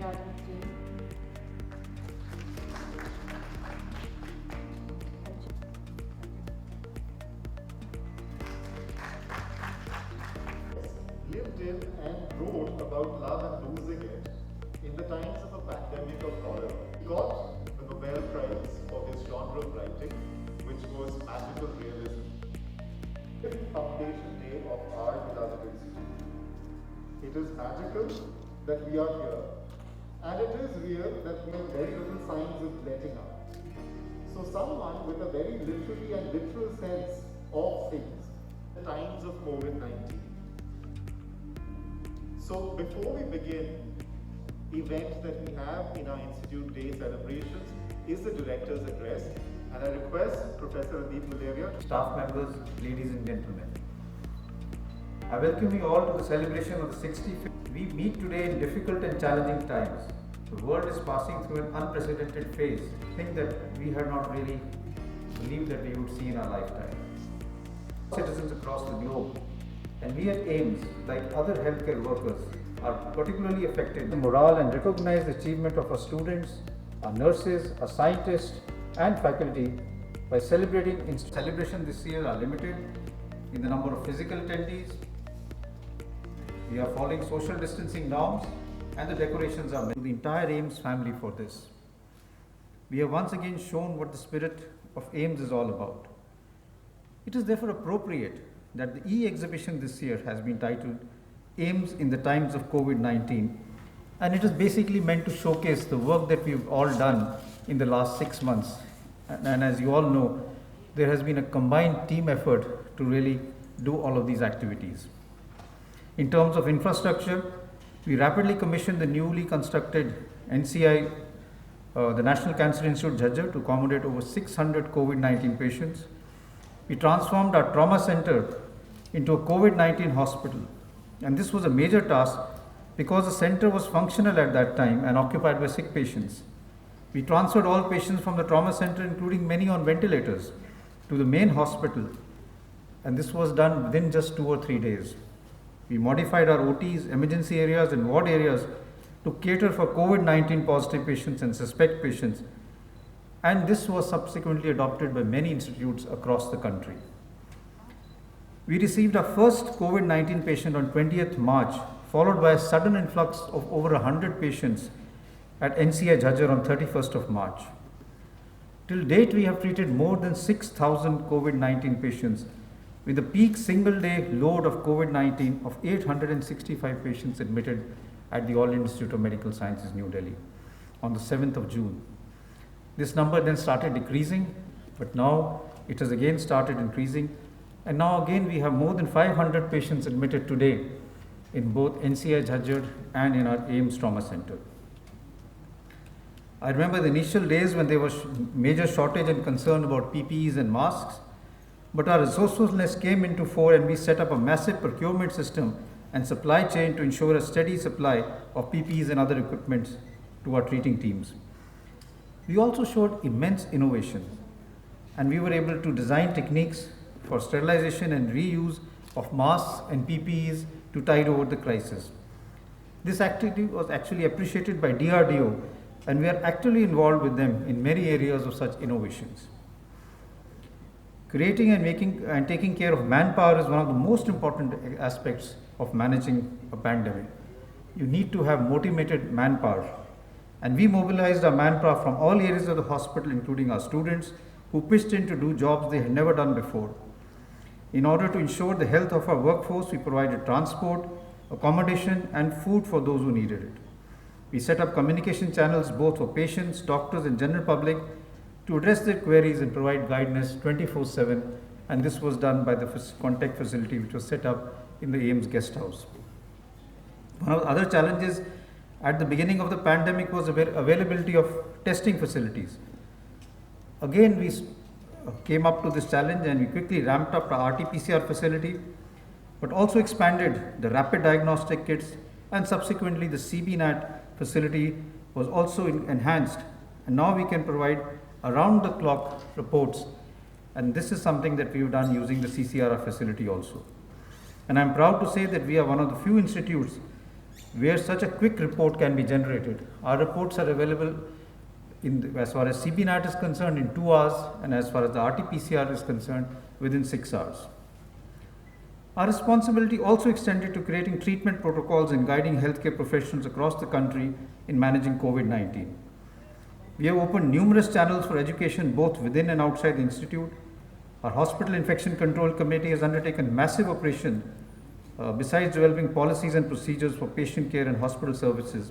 Academic team. Lived in and wrote about love and losing it in the times of a pandemic of horror. He got the Nobel Prize for his genre of writing, which was magical realism. Fifth Foundation Day of our beloved institute. It is magical that we are here, and it is real that we have very little signs of letting up. So someone with a very literary and literal sense of things, the times of COVID-19. So before we begin, event that we have in our Institute Day celebrations is the Director's Address, and I request Professor Andeep Malaria. Staff members, ladies and gentlemen. I welcome you all to the celebration of the 65th. We meet today in difficult and challenging times. The world is passing through an unprecedented phase, thing that we had not really believed that we would see in our lifetime. Citizens across the globe, and we at AIIMS, like other healthcare workers, are particularly affected. The morale and recognize the achievement of our students, our nurses, our scientists, and faculty by celebrating. Celebration this year are limited in the number of physical attendees. We are following social distancing norms, and the decorations are made. The entire AIIMS family for this. We have once again shown what the spirit of AIIMS is all about. It is therefore appropriate that the e-exhibition this year has been titled AIIMS in the Times of COVID-19, and it is basically meant to showcase the work that we've all done in the last 6 months. And as you all know, there has been a combined team effort to really do all of these activities. In terms of infrastructure, we rapidly commissioned the newly constructed NCI, the National Cancer Institute Jhajjar, to accommodate over 600 COVID-19 patients. We transformed our trauma center into a COVID-19 hospital, and this was a major task because the center was functional at that time and occupied by sick patients. We transferred all patients from the trauma center, including many on ventilators, to the main hospital, and this was done within just 2 or 3 days. We modified our OTs, emergency areas, and ward areas to cater for COVID-19 positive patients and suspect patients, and this was subsequently adopted by many institutes across the country. We received our first COVID-19 patient on 20th March, followed by a sudden influx of over 100 patients at NCI Jhajjar on 31st of March. Till date, we have treated more than 6,000 COVID-19 patients, with a peak single-day load of COVID-19 of 865 patients admitted at the All India Institute of Medical Sciences, New Delhi, on the 7th of June. This number then started decreasing, but now it has again started increasing, and now again we have more than 500 patients admitted today in both NCI Jhajjar and in our AIIMS Trauma Center. I remember the initial days when there was major shortage and concern about PPEs and masks, but our resourcefulness came into fore, and we set up a massive procurement system and supply chain to ensure a steady supply of PPEs and other equipment to our treating teams. We also showed immense innovation, and we were able to design techniques for sterilization and reuse of masks and PPEs to tide over the crisis. This activity was actually appreciated by DRDO, and we are actively involved with them in many areas of such innovations. Creating and taking care of manpower is one of the most important aspects of managing a pandemic. You need to have motivated manpower, and we mobilized our manpower from all areas of the hospital, including our students, who pitched in to do jobs they had never done before. In order to ensure the health of our workforce, we provided transport, accommodation, and food for those who needed it. We set up communication channels both for patients, doctors, and general public to address their queries and provide guidance 24/7, and this was done by the contact facility which was set up in the AIIMS guest house. One of the other challenges at the beginning of the pandemic was availability of testing facilities. Again, we came up to this challenge, and we quickly ramped up our RT-PCR facility, but also expanded the rapid diagnostic kits, and subsequently the CBNAT facility was also enhanced, and now we can provide around-the-clock reports, and this is something that we've done using the CCRR facility also. And I'm proud to say that we are one of the few institutes where such a quick report can be generated. Our reports are available as far as CBNAT is concerned in 2 hours, and as far as the RT-PCR is concerned within 6 hours. Our responsibility also extended to creating treatment protocols and guiding healthcare professionals across the country in managing COVID-19. We have opened numerous channels for education both within and outside the institute. Our Hospital Infection Control Committee has undertaken massive operation besides developing policies and procedures for patient care and hospital services.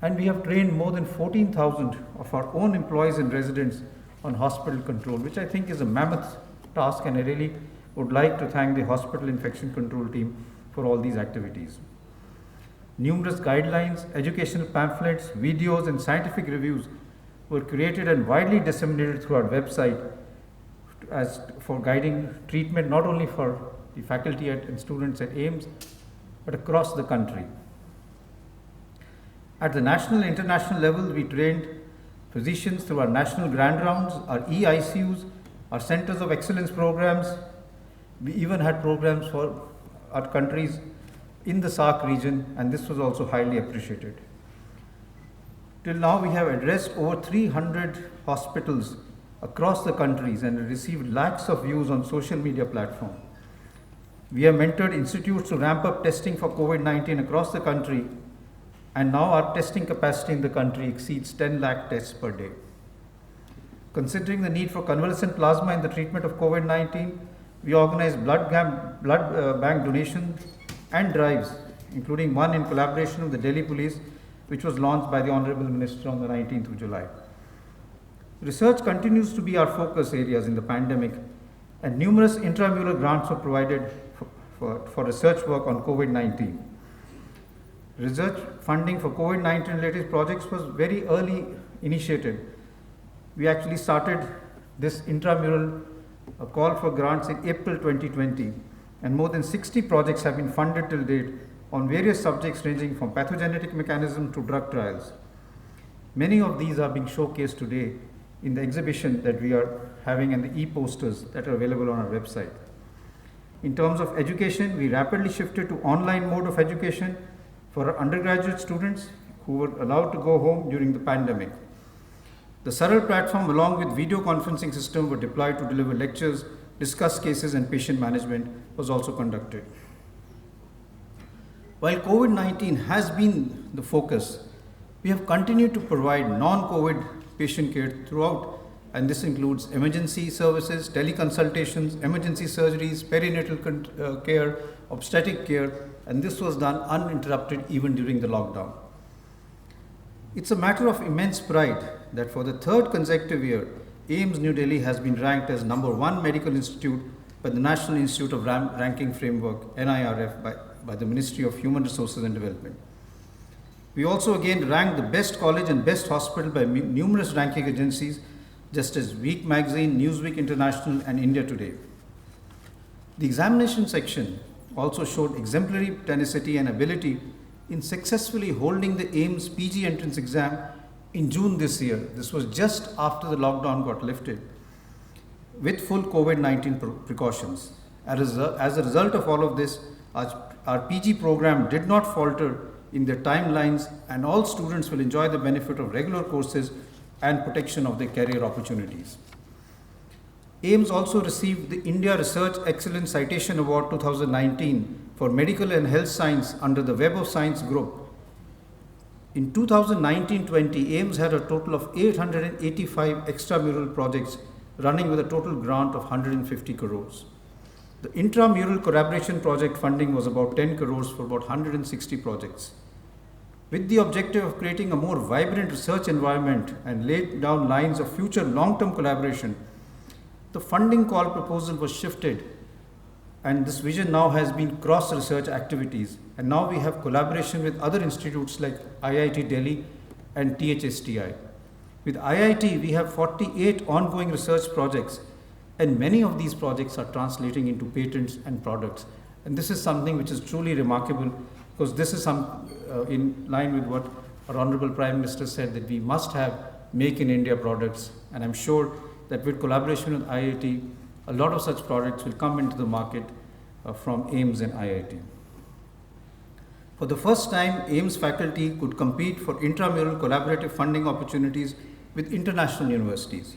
And we have trained more than 14,000 of our own employees and residents on hospital control, which I think is a mammoth task, and I really would like to thank the Hospital Infection Control team for all these activities. Numerous guidelines, educational pamphlets, videos, and scientific reviews were created and widely disseminated through our website as for guiding treatment not only for the faculty and students at AIIMS, but across the country. At the national and international level, we trained physicians through our national grand rounds, our EICUs, our centers of excellence programs. We even had programs for our countries in the SAARC region, and this was also highly appreciated. Till now, we have addressed over 300 hospitals across the countries and received lakhs of views on social media platforms. We have mentored institutes to ramp up testing for COVID-19 across the country, and now our testing capacity in the country exceeds 10 lakh tests per day. Considering the need for convalescent plasma in the treatment of COVID-19, we organized blood bank donations and drives, including one in collaboration with the Delhi Police, which was launched by the Honorable Minister on the 19th of July. Research continues to be our focus areas in the pandemic, and numerous intramural grants were provided for research work on COVID-19. Research funding for COVID-19 related projects was very early initiated. We actually started this intramural call for grants in April 2020, and more than 60 projects have been funded till date on various subjects ranging from pathogenetic mechanism to drug trials. Many of these are being showcased today in the exhibition that we are having and the e-posters that are available on our website. In terms of education, we rapidly shifted to online mode of education for our undergraduate students who were allowed to go home during the pandemic. The Saral platform along with video conferencing system were deployed to deliver lectures, discuss cases, and patient management was also conducted. While COVID-19 has been the focus, we have continued to provide non-COVID patient care throughout, and this includes emergency services, teleconsultations, emergency surgeries, perinatal care, obstetric care, and this was done uninterrupted even during the lockdown. It's a matter of immense pride that for the third consecutive year, AIIMS New Delhi has been ranked as #1 medical institute by the National Institute of Ranking Framework, NIRF, by the Ministry of Human Resources and Development. We also again ranked the best college and best hospital by numerous ranking agencies, just as Week Magazine, Newsweek International, and India Today. The examination section also showed exemplary tenacity and ability in successfully holding the AIIMS PG entrance exam in June this year. This was just after the lockdown got lifted, with full COVID-19 precautions. As a result of all of this, our PG program did not falter in their timelines, and all students will enjoy the benefit of regular courses and protection of their career opportunities. AIIMS also received the India Research Excellence Citation Award 2019 for Medical and Health Science under the Web of Science group. In 2019-20, AIIMS had a total of 885 extramural projects running with a total grant of 150 crores. The intramural collaboration project funding was about 10 crores for about 160 projects. With the objective of creating a more vibrant research environment and laid down lines of future long-term collaboration, the funding call proposal was shifted, and this vision now has been cross-research activities, and now we have collaboration with other institutes like IIT Delhi and THSTI. With IIT, we have 48 ongoing research projects, and many of these projects are translating into patents and products. And this is something which is truly remarkable, because this is in line with what our Honorable Prime Minister said, that we must have Make in India products, and I'm sure that with collaboration with IIT, a lot of such products will come into the market from AIIMS and IIT. For the first time, AIIMS faculty could compete for intramural collaborative funding opportunities with international universities,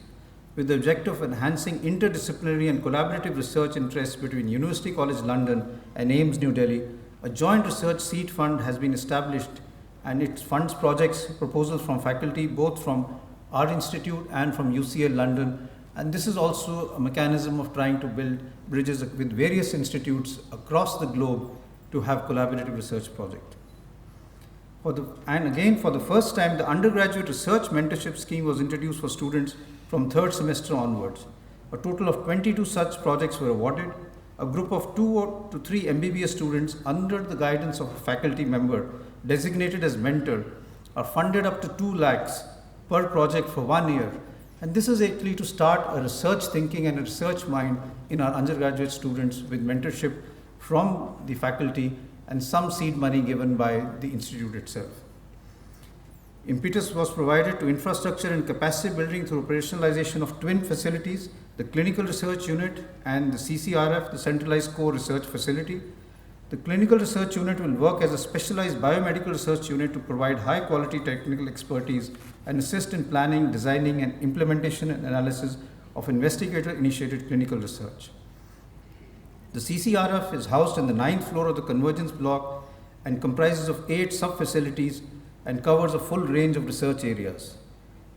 with the objective of enhancing interdisciplinary and collaborative research interests between University College London and AIIMS New Delhi. A joint research seed fund has been established, and it funds projects, proposals from faculty, both from our institute and from UCL London. And this is also a mechanism of trying to build bridges with various institutes across the globe to have collaborative research project. For the first time, the undergraduate research mentorship scheme was introduced for students from third semester onwards. A total of 22 such projects were awarded. A group of 2 to 3 MBBS students under the guidance of a faculty member designated as mentor are funded up to 2 lakhs per project for 1 year. And this is actually to start a research thinking and a research mind in our undergraduate students with mentorship from the faculty and some seed money given by the institute itself. Impetus was provided to infrastructure and capacity building through operationalization of twin facilities, the Clinical Research Unit and the CCRF, the Centralized Core Research Facility. The Clinical Research Unit will work as a specialized biomedical research unit to provide high quality technical expertise and assist in planning, designing and implementation and analysis of investigator-initiated clinical research. The CCRF is housed in the 9th floor of the Convergence Block and comprises of 8 sub-facilities and covers a full range of research areas.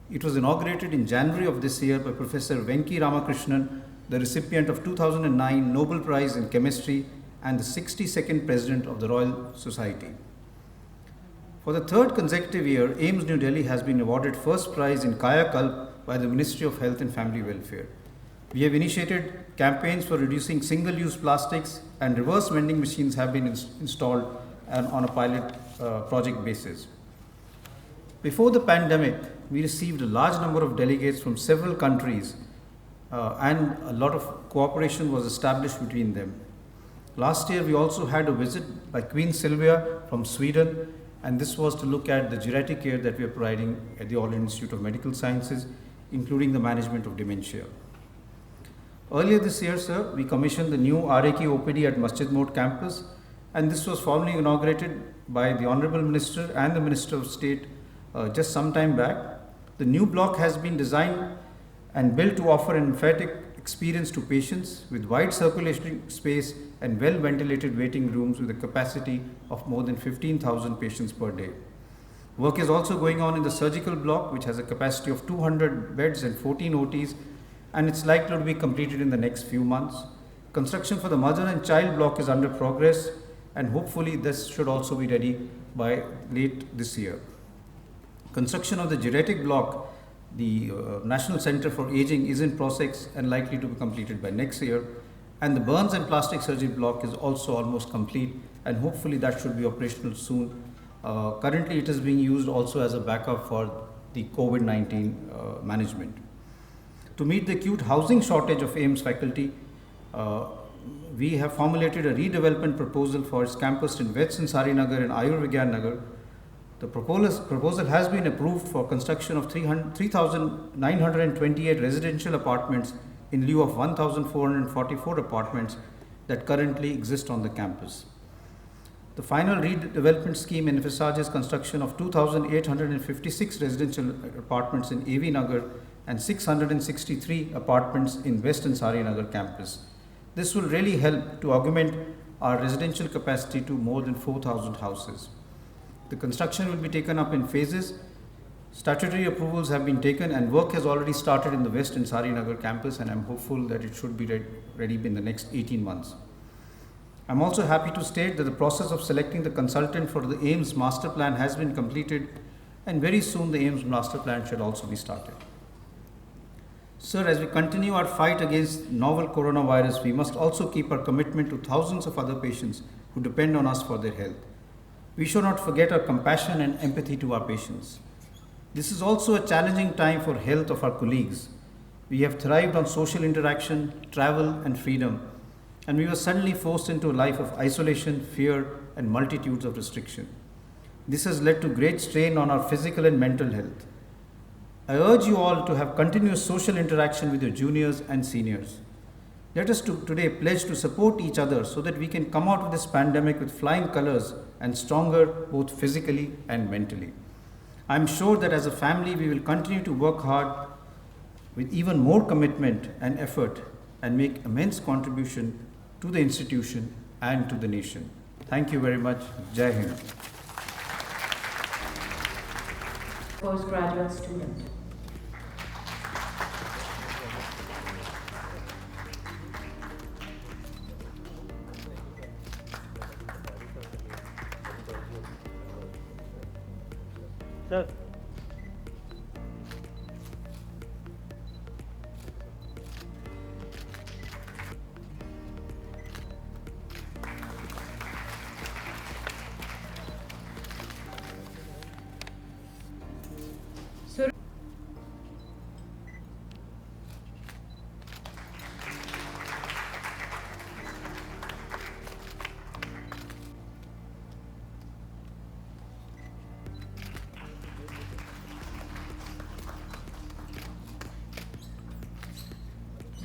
It was inaugurated in January of this year by Professor Venki Ramakrishnan, the recipient of 2009 Nobel Prize in Chemistry and the 62nd President of the Royal Society. For the 3rd consecutive year, AIIMS New Delhi has been awarded first prize in Kaya Kalp by the Ministry of Health and Family Welfare. We have initiated campaigns for reducing single-use plastics, and reverse vending machines have been installed on a pilot project basis. Before the pandemic, we received a large number of delegates from several countries and a lot of cooperation was established between them. Last year, we also had a visit by Queen Sylvia from Sweden, and this was to look at the geriatric care that we are providing at the All India Institute of Medical Sciences, including the management of dementia. Earlier this year, sir, we commissioned the new RAK OPD at Masjid Mode campus, and this was formally inaugurated by the Honorable Minister and the Minister of State just some time back. The new block has been designed and built to offer an emphatic experience to patients with wide circulatory space and well-ventilated waiting rooms with a capacity of more than 15,000 patients per day. Work is also going on in the surgical block, which has a capacity of 200 beds and 14 OTs, and it's likely to be completed in the next few months. Construction for the mother and child block is under progress, and hopefully this should also be ready by late this year. Construction of the geriatric block, the National Center for Aging, is in process and likely to be completed by next year. And the burns and plastic surgery block is also almost complete, and hopefully that should be operational soon. Currently it is being used also as a backup for the COVID-19 management. To meet the acute housing shortage of AIIMS faculty, we have formulated a redevelopment proposal for its campus in Vet Sansari Nagar and Ayurvigyan Nagar. The proposal has been approved for construction of 3,928 residential apartments in lieu of 1,444 apartments that currently exist on the campus. The final redevelopment scheme envisages construction of 2,856 residential apartments in AV Nagar and 663 apartments in West Ansari Nagar campus. This will really help to augment our residential capacity to more than 4,000 houses. The construction will be taken up in phases. Statutory approvals have been taken and work has already started in the West Ansari Nagar campus, and I'm hopeful that it should be ready in the next 18 months. I'm also happy to state that the process of selecting the consultant for the AIIMS master plan has been completed, and very soon the AIIMS master plan should also be started. Sir, as we continue our fight against novel coronavirus, we must also keep our commitment to thousands of other patients who depend on us for their health. We should not forget our compassion and empathy to our patients. This is also a challenging time for health of our colleagues. We have thrived on social interaction, travel and freedom, and we were suddenly forced into a life of isolation, fear and multitudes of restriction. This has led to great strain on our physical and mental health. I urge you all to have continuous social interaction with your juniors and seniors. Let us today pledge to support each other so that we can come out of this pandemic with flying colors and stronger both physically and mentally. I am sure that as a family we will continue to work hard with even more commitment and effort and make immense contribution to the institution and to the nation. Thank you very much. Jai Hind. Postgraduate student. Sir. Sur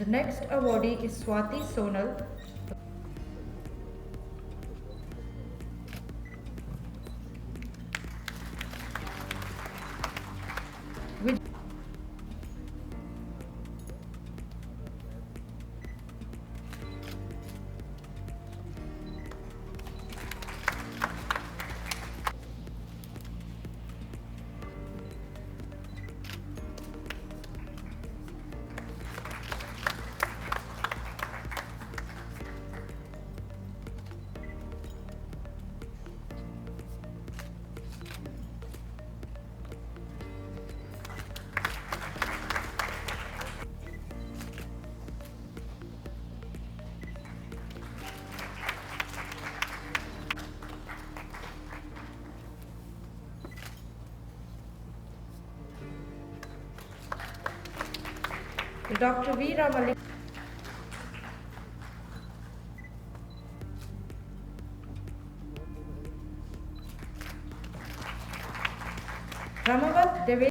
The next awardee is Swati Sonal. Which Dr. V. Ramalik. Ramavat Deve.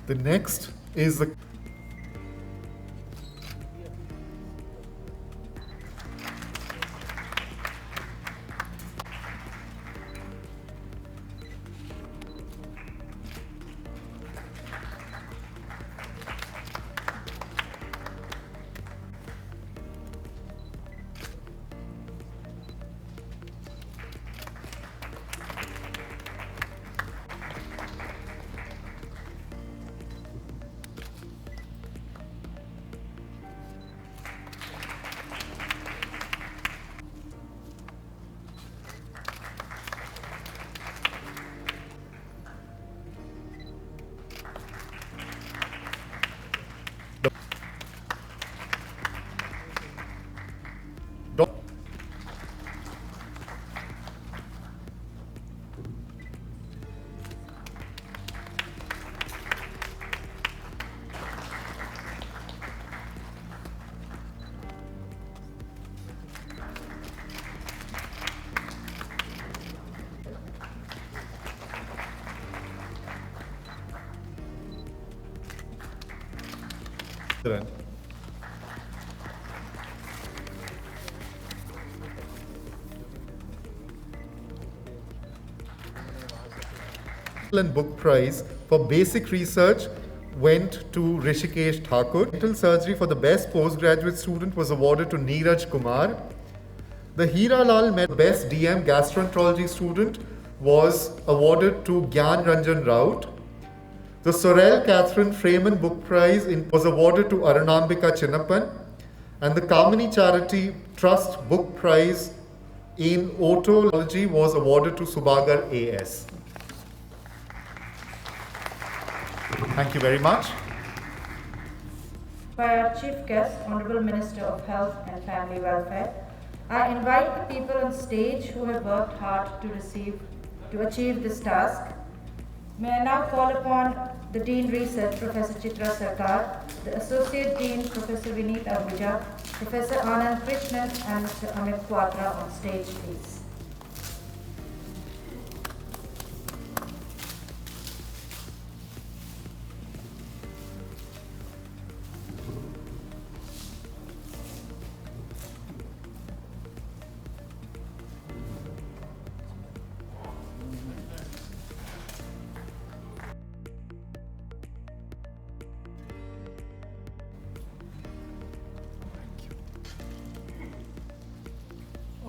The next is the Book Prize for Basic Research went to Rishikesh Thakur. Dental surgery for the best postgraduate student was awarded to Neeraj Kumar. The Hira Lal Best DM Gastroenterology student was awarded to Gyan Ranjan Raut. The Sorel Catherine Freeman Book Prize was awarded to Arunambika Chinnappan. And the Kamini Charity Trust Book Prize in Otology was awarded to Subagar A.S. Thank you very much. By our Chief Guest, Honorable Minister of Health and Family Welfare, I invite the people on stage who have worked hard to achieve this task. May I now call upon the Dean Research, Professor Chitra Sarkar, the Associate Dean, Professor Vineet Ahuja, Professor Anand Krishnan, and Mr. Amit Quadra on stage, please.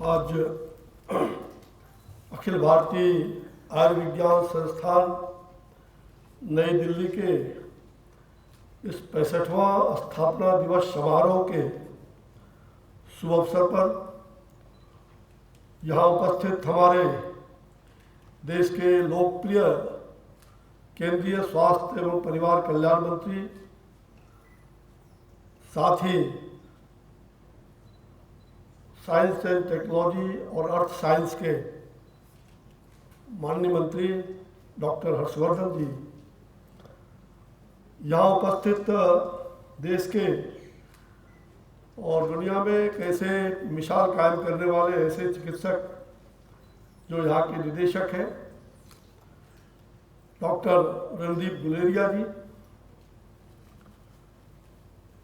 आज अखिल भारतीय आयुर्विज्ञान संस्थान नई दिल्ली के इस 65वां स्थापना दिवस समारोह के शुभ अवसर पर यहाँ उपस्थित हमारे देश के लोकप्रिय केंद्रीय स्वास्थ्य एवं परिवार कल्याण मंत्री, साथ ही साइंस एंड टेक्नोलॉजी और अर्थ साइंस के माननीय मंत्री डॉक्टर हर्षवर्धन जी, यहाँ उपस्थित देश के और दुनिया में एक ऐसे मिसाल कायम करने वाले ऐसे चिकित्सक जो यहाँ के निदेशक हैं, डॉक्टर रणदीप गुलेरिया जी,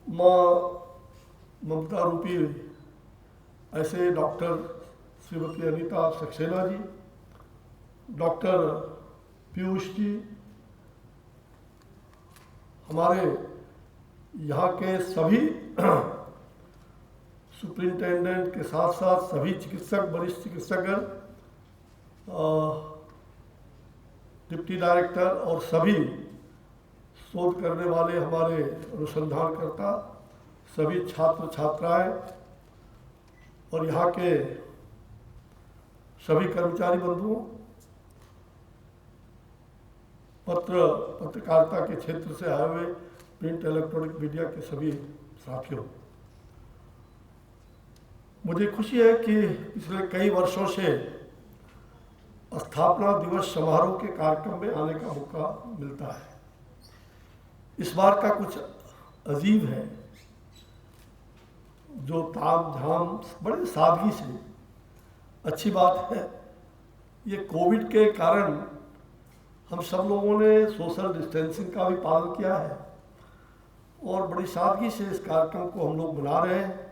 माँ ममता रूपी ऐसे डॉक्टर श्रीमती अनीता सक्सेना जी, डॉक्टर पीयूष जी, हमारे यहाँ के सभी सुपरिंटेंडेंट के साथ साथ सभी चिकित्सक, वरिष्ठ चिकित्सकगण, डिप्टी डायरेक्टर और सभी शोध करने वाले हमारे अनुसंधानकर्ता, सभी छात्र छात्राएं और यहाँ के सभी कर्मचारी बंधुओं, पत्रकारिता के क्षेत्र से आए हुए प्रिंट इलेक्ट्रॉनिक मीडिया के सभी साथियों, मुझे खुशी है कि पिछले कई वर्षों से स्थापना दिवस समारोह के कार्यक्रम में आने का मौका मिलता है। इस बार का कुछ अजीब है, जो ताम झाम बड़े सादगी से, अच्छी बात है। ये कोविड के कारण हम सब लोगों ने सोशल डिस्टेंसिंग का भी पालन किया है और बड़ी सादगी से इस कार्यक्रम को हम लोग मना रहे हैं।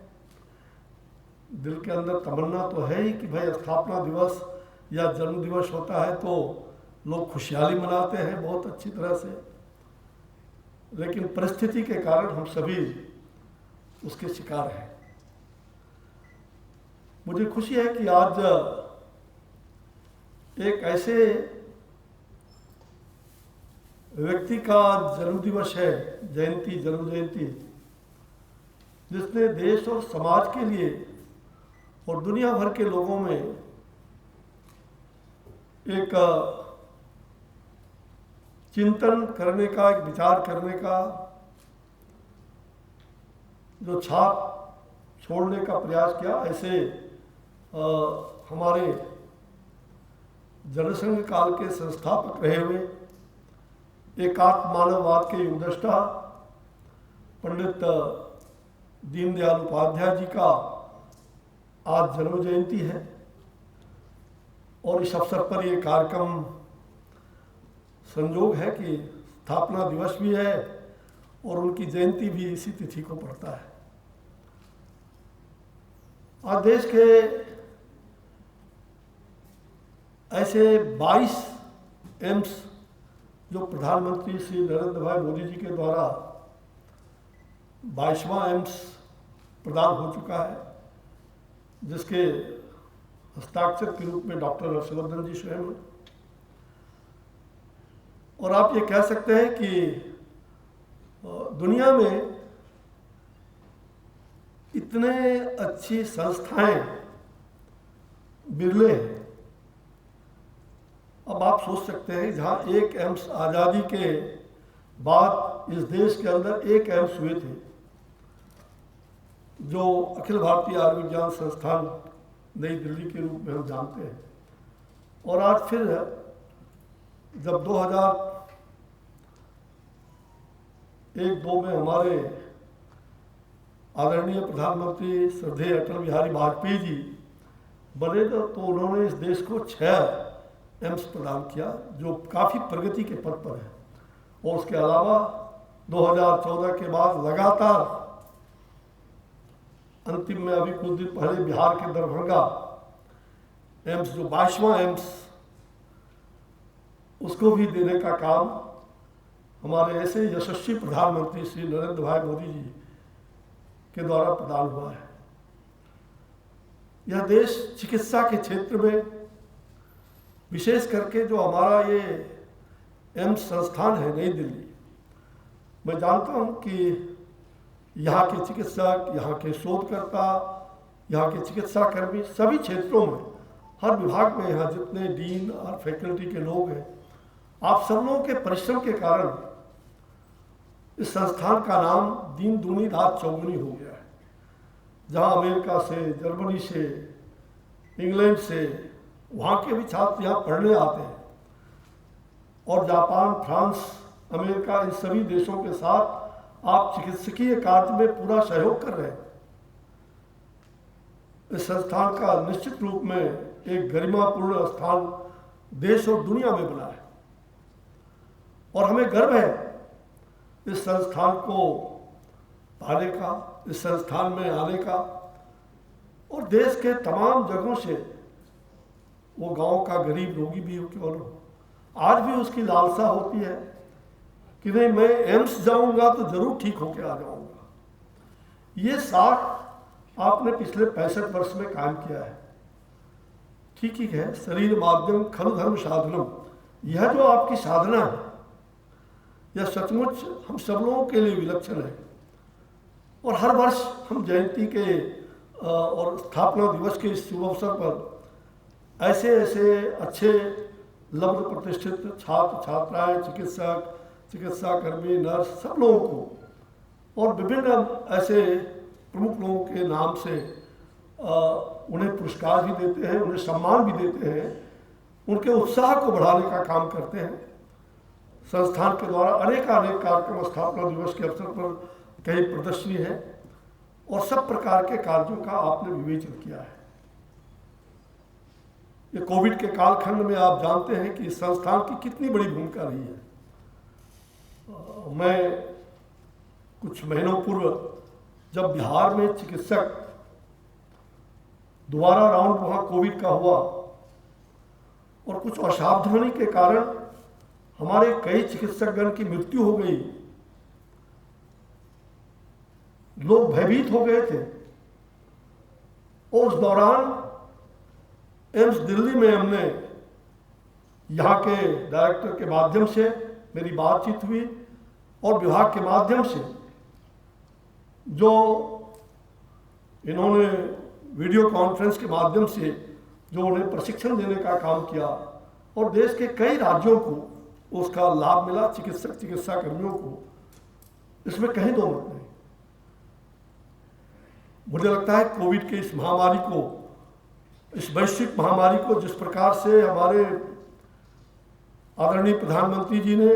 दिल के अंदर तमन्ना तो है ही कि भाई स्थापना दिवस या जन्म दिवस होता है तो लोग खुशहाली मनाते हैं बहुत अच्छी तरह से, लेकिन परिस्थिति के कारण हम सभी उसके शिकार हैं। मुझे खुशी है कि आज एक ऐसे व्यक्ति का जन्म दिवस है, जन्म जयंती, जिसने देश और समाज के लिए और दुनिया भर के लोगों में एक चिंतन करने का, एक विचार करने का जो छाप छोड़ने का प्रयास किया। ऐसे हमारे जनसंघ काल के संस्थापक रहे हुए एकात्म मानववाद के युगदृष्टा पंडित दीनदयाल उपाध्याय जी का आज जन्म जयंती है और इस अवसर पर ये कार्यक्रम संयोग है कि स्थापना दिवस भी है और उनकी जयंती भी इसी तिथि को पड़ता है। आज देश के ऐसे 22 एम्स जो प्रधानमंत्री श्री नरेंद्र भाई मोदी जी के द्वारा 22वां एम्स प्रदान हो चुका है, जिसके हस्ताक्षर के रूप में डॉक्टर हर्षवर्धन जी स्वयं हैं। और आप ये कह सकते हैं कि दुनिया में इतने अच्छी संस्थाएं बिरले हैं। अब आप सोच सकते हैं जहां एक एम्स आज़ादी के बाद इस देश के अंदर एक एम्स हुए थे, जो अखिल भारतीय आयुर्विज्ञान संस्थान नई दिल्ली के रूप में हम जानते हैं। और आज फिर जब 2001-2 में हमारे आदरणीय प्रधानमंत्री श्रद्धेय अटल बिहारी वाजपेयी जी बने तो उन्होंने इस देश को 6 एम्स प्रदान किया, जो काफ़ी प्रगति के पथ पर है। और उसके अलावा 2014 के बाद लगातार अंतिम में अभी कुछ दिन पहले बिहार के दरभंगा एम्स जो 22वां एम्स, उसको भी देने का काम हमारे ऐसे यशस्वी प्रधानमंत्री श्री नरेंद्र भाई मोदी जी के द्वारा प्रदान हुआ है। यह देश चिकित्सा के क्षेत्र में, विशेष करके जो हमारा ये एम्स संस्थान है नई दिल्ली, मैं जानता हूँ कि यहाँ के चिकित्सक, यहाँ के शोधकर्ता, यहाँ के चिकित्सा कर्मी सभी क्षेत्रों में, हर विभाग में यहाँ जितने डीन और फैकल्टी के लोग हैं, आप सब लोगों के परिश्रम के कारण इस संस्थान का नाम दिन दूनी रात चौगुनी हो गया है। जहाँ अमेरिका से, जर्मनी से, इंग्लैंड से, वहाँ के भी छात्र यहाँ पढ़ने आते हैं और जापान, फ्रांस, अमेरिका, इन सभी देशों के साथ आप चिकित्सकीय कार्य में पूरा सहयोग कर रहे हैं। इस संस्थान का निश्चित रूप में एक गरिमापूर्ण स्थान देश और दुनिया में बना है और हमें गर्व है इस संस्थान को पाने का, इस संस्थान में आने का। और देश के तमाम जगहों से, वो गांव का गरीब रोगी भी हो क्यों हो, आज भी उसकी लालसा होती है कि नहीं, मैं एम्स जाऊंगा तो जरूर ठीक होकर आ जाऊंगा। ये साख आपने पिछले 65 वर्ष में काम किया है। ठीक ही है, शरीर माध्यम खलु धर्म साधनम, यह जो आपकी साधना है, यह सचमुच हम सब लोगों के लिए विलक्षण है। और हर वर्ष हम जयंती के और स्थापना दिवस के इस शुभ अवसर पर ऐसे ऐसे अच्छे लब्ध प्रतिष्ठित छात्र छात्राएं, चिकित्सक, चिकित्सा कर्मी, नर्स, सब लोगों को और विभिन्न ऐसे प्रमुख लोगों के नाम से उन्हें पुरस्कार भी देते हैं, उन्हें सम्मान भी देते हैं, उनके उत्साह को बढ़ाने का काम करते हैं। संस्थान के द्वारा अनेक कार्यक्रम स्थापना दिवस के अवसर पर कई प्रदर्शनी है और सब प्रकार के कार्यों का आपने विवेचन किया है। ये कोविड के कालखंड में आप जानते हैं कि इस संस्थान की कितनी बड़ी भूमिका रही है। मैं कुछ महीनों पूर्व जब बिहार में चिकित्सक दोबारा राउंड वहाँ कोविड का हुआ और कुछ असावधानी के कारण हमारे कई चिकित्सकगण की मृत्यु हो गई, लोग भयभीत हो गए थे। और उस दौरान एम्स दिल्ली में हमने यहाँ के डायरेक्टर के माध्यम से मेरी बातचीत हुई और विभाग के माध्यम से जो इन्होंने वीडियो कॉन्फ्रेंस के माध्यम से जो उन्हें प्रशिक्षण देने का काम किया और देश के कई राज्यों को उसका लाभ मिला, चिकित्सक चिकित्सा कर्मियों को, इसमें कहीं दो मत नहीं। मुझे लगता है कोविड के इस महामारी को, इस वैश्विक महामारी को जिस प्रकार से हमारे आदरणीय प्रधानमंत्री जी ने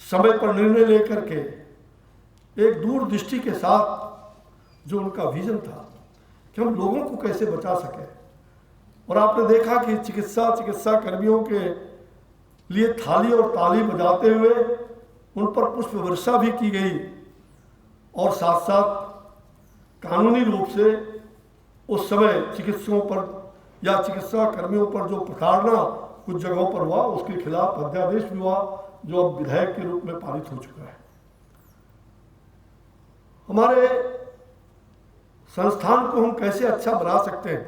समय पर निर्णय लेकर के एक दूरदृष्टि के साथ जो उनका विजन था कि हम लोगों को कैसे बचा सके, और आपने देखा कि चिकित्सा कर्मियों के लिए थाली और ताली बजाते हुए उन पर पुष्प वर्षा भी की गई और साथ साथ कानूनी रूप से उस समय चिकित्सकों पर या चिकित्सा कर्मियों पर जो प्रताड़ना कुछ जगहों पर हुआ उसके खिलाफ अध्यादेश भी हुआ जो अब विधेयक के रूप में पारित हो चुका है। हमारे संस्थान को हम कैसे अच्छा बना सकते हैं।